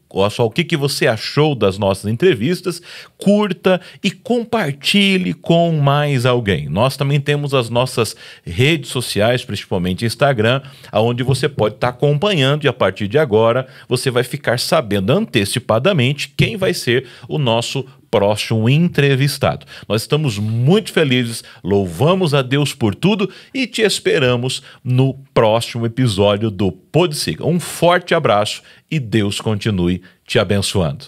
que você achou das nossas entrevistas, curta e compartilhe com mais alguém. Nós também temos as nossas redes sociais, principalmente Instagram, onde você pode estar acompanhando e a partir de agora você vai ficar sabendo antecipadamente quem vai ser o nosso próximo entrevistado. Nós estamos muito felizes, louvamos a Deus por tudo e te esperamos no próximo episódio do Podsiga. Um forte abraço e Deus continue te abençoando.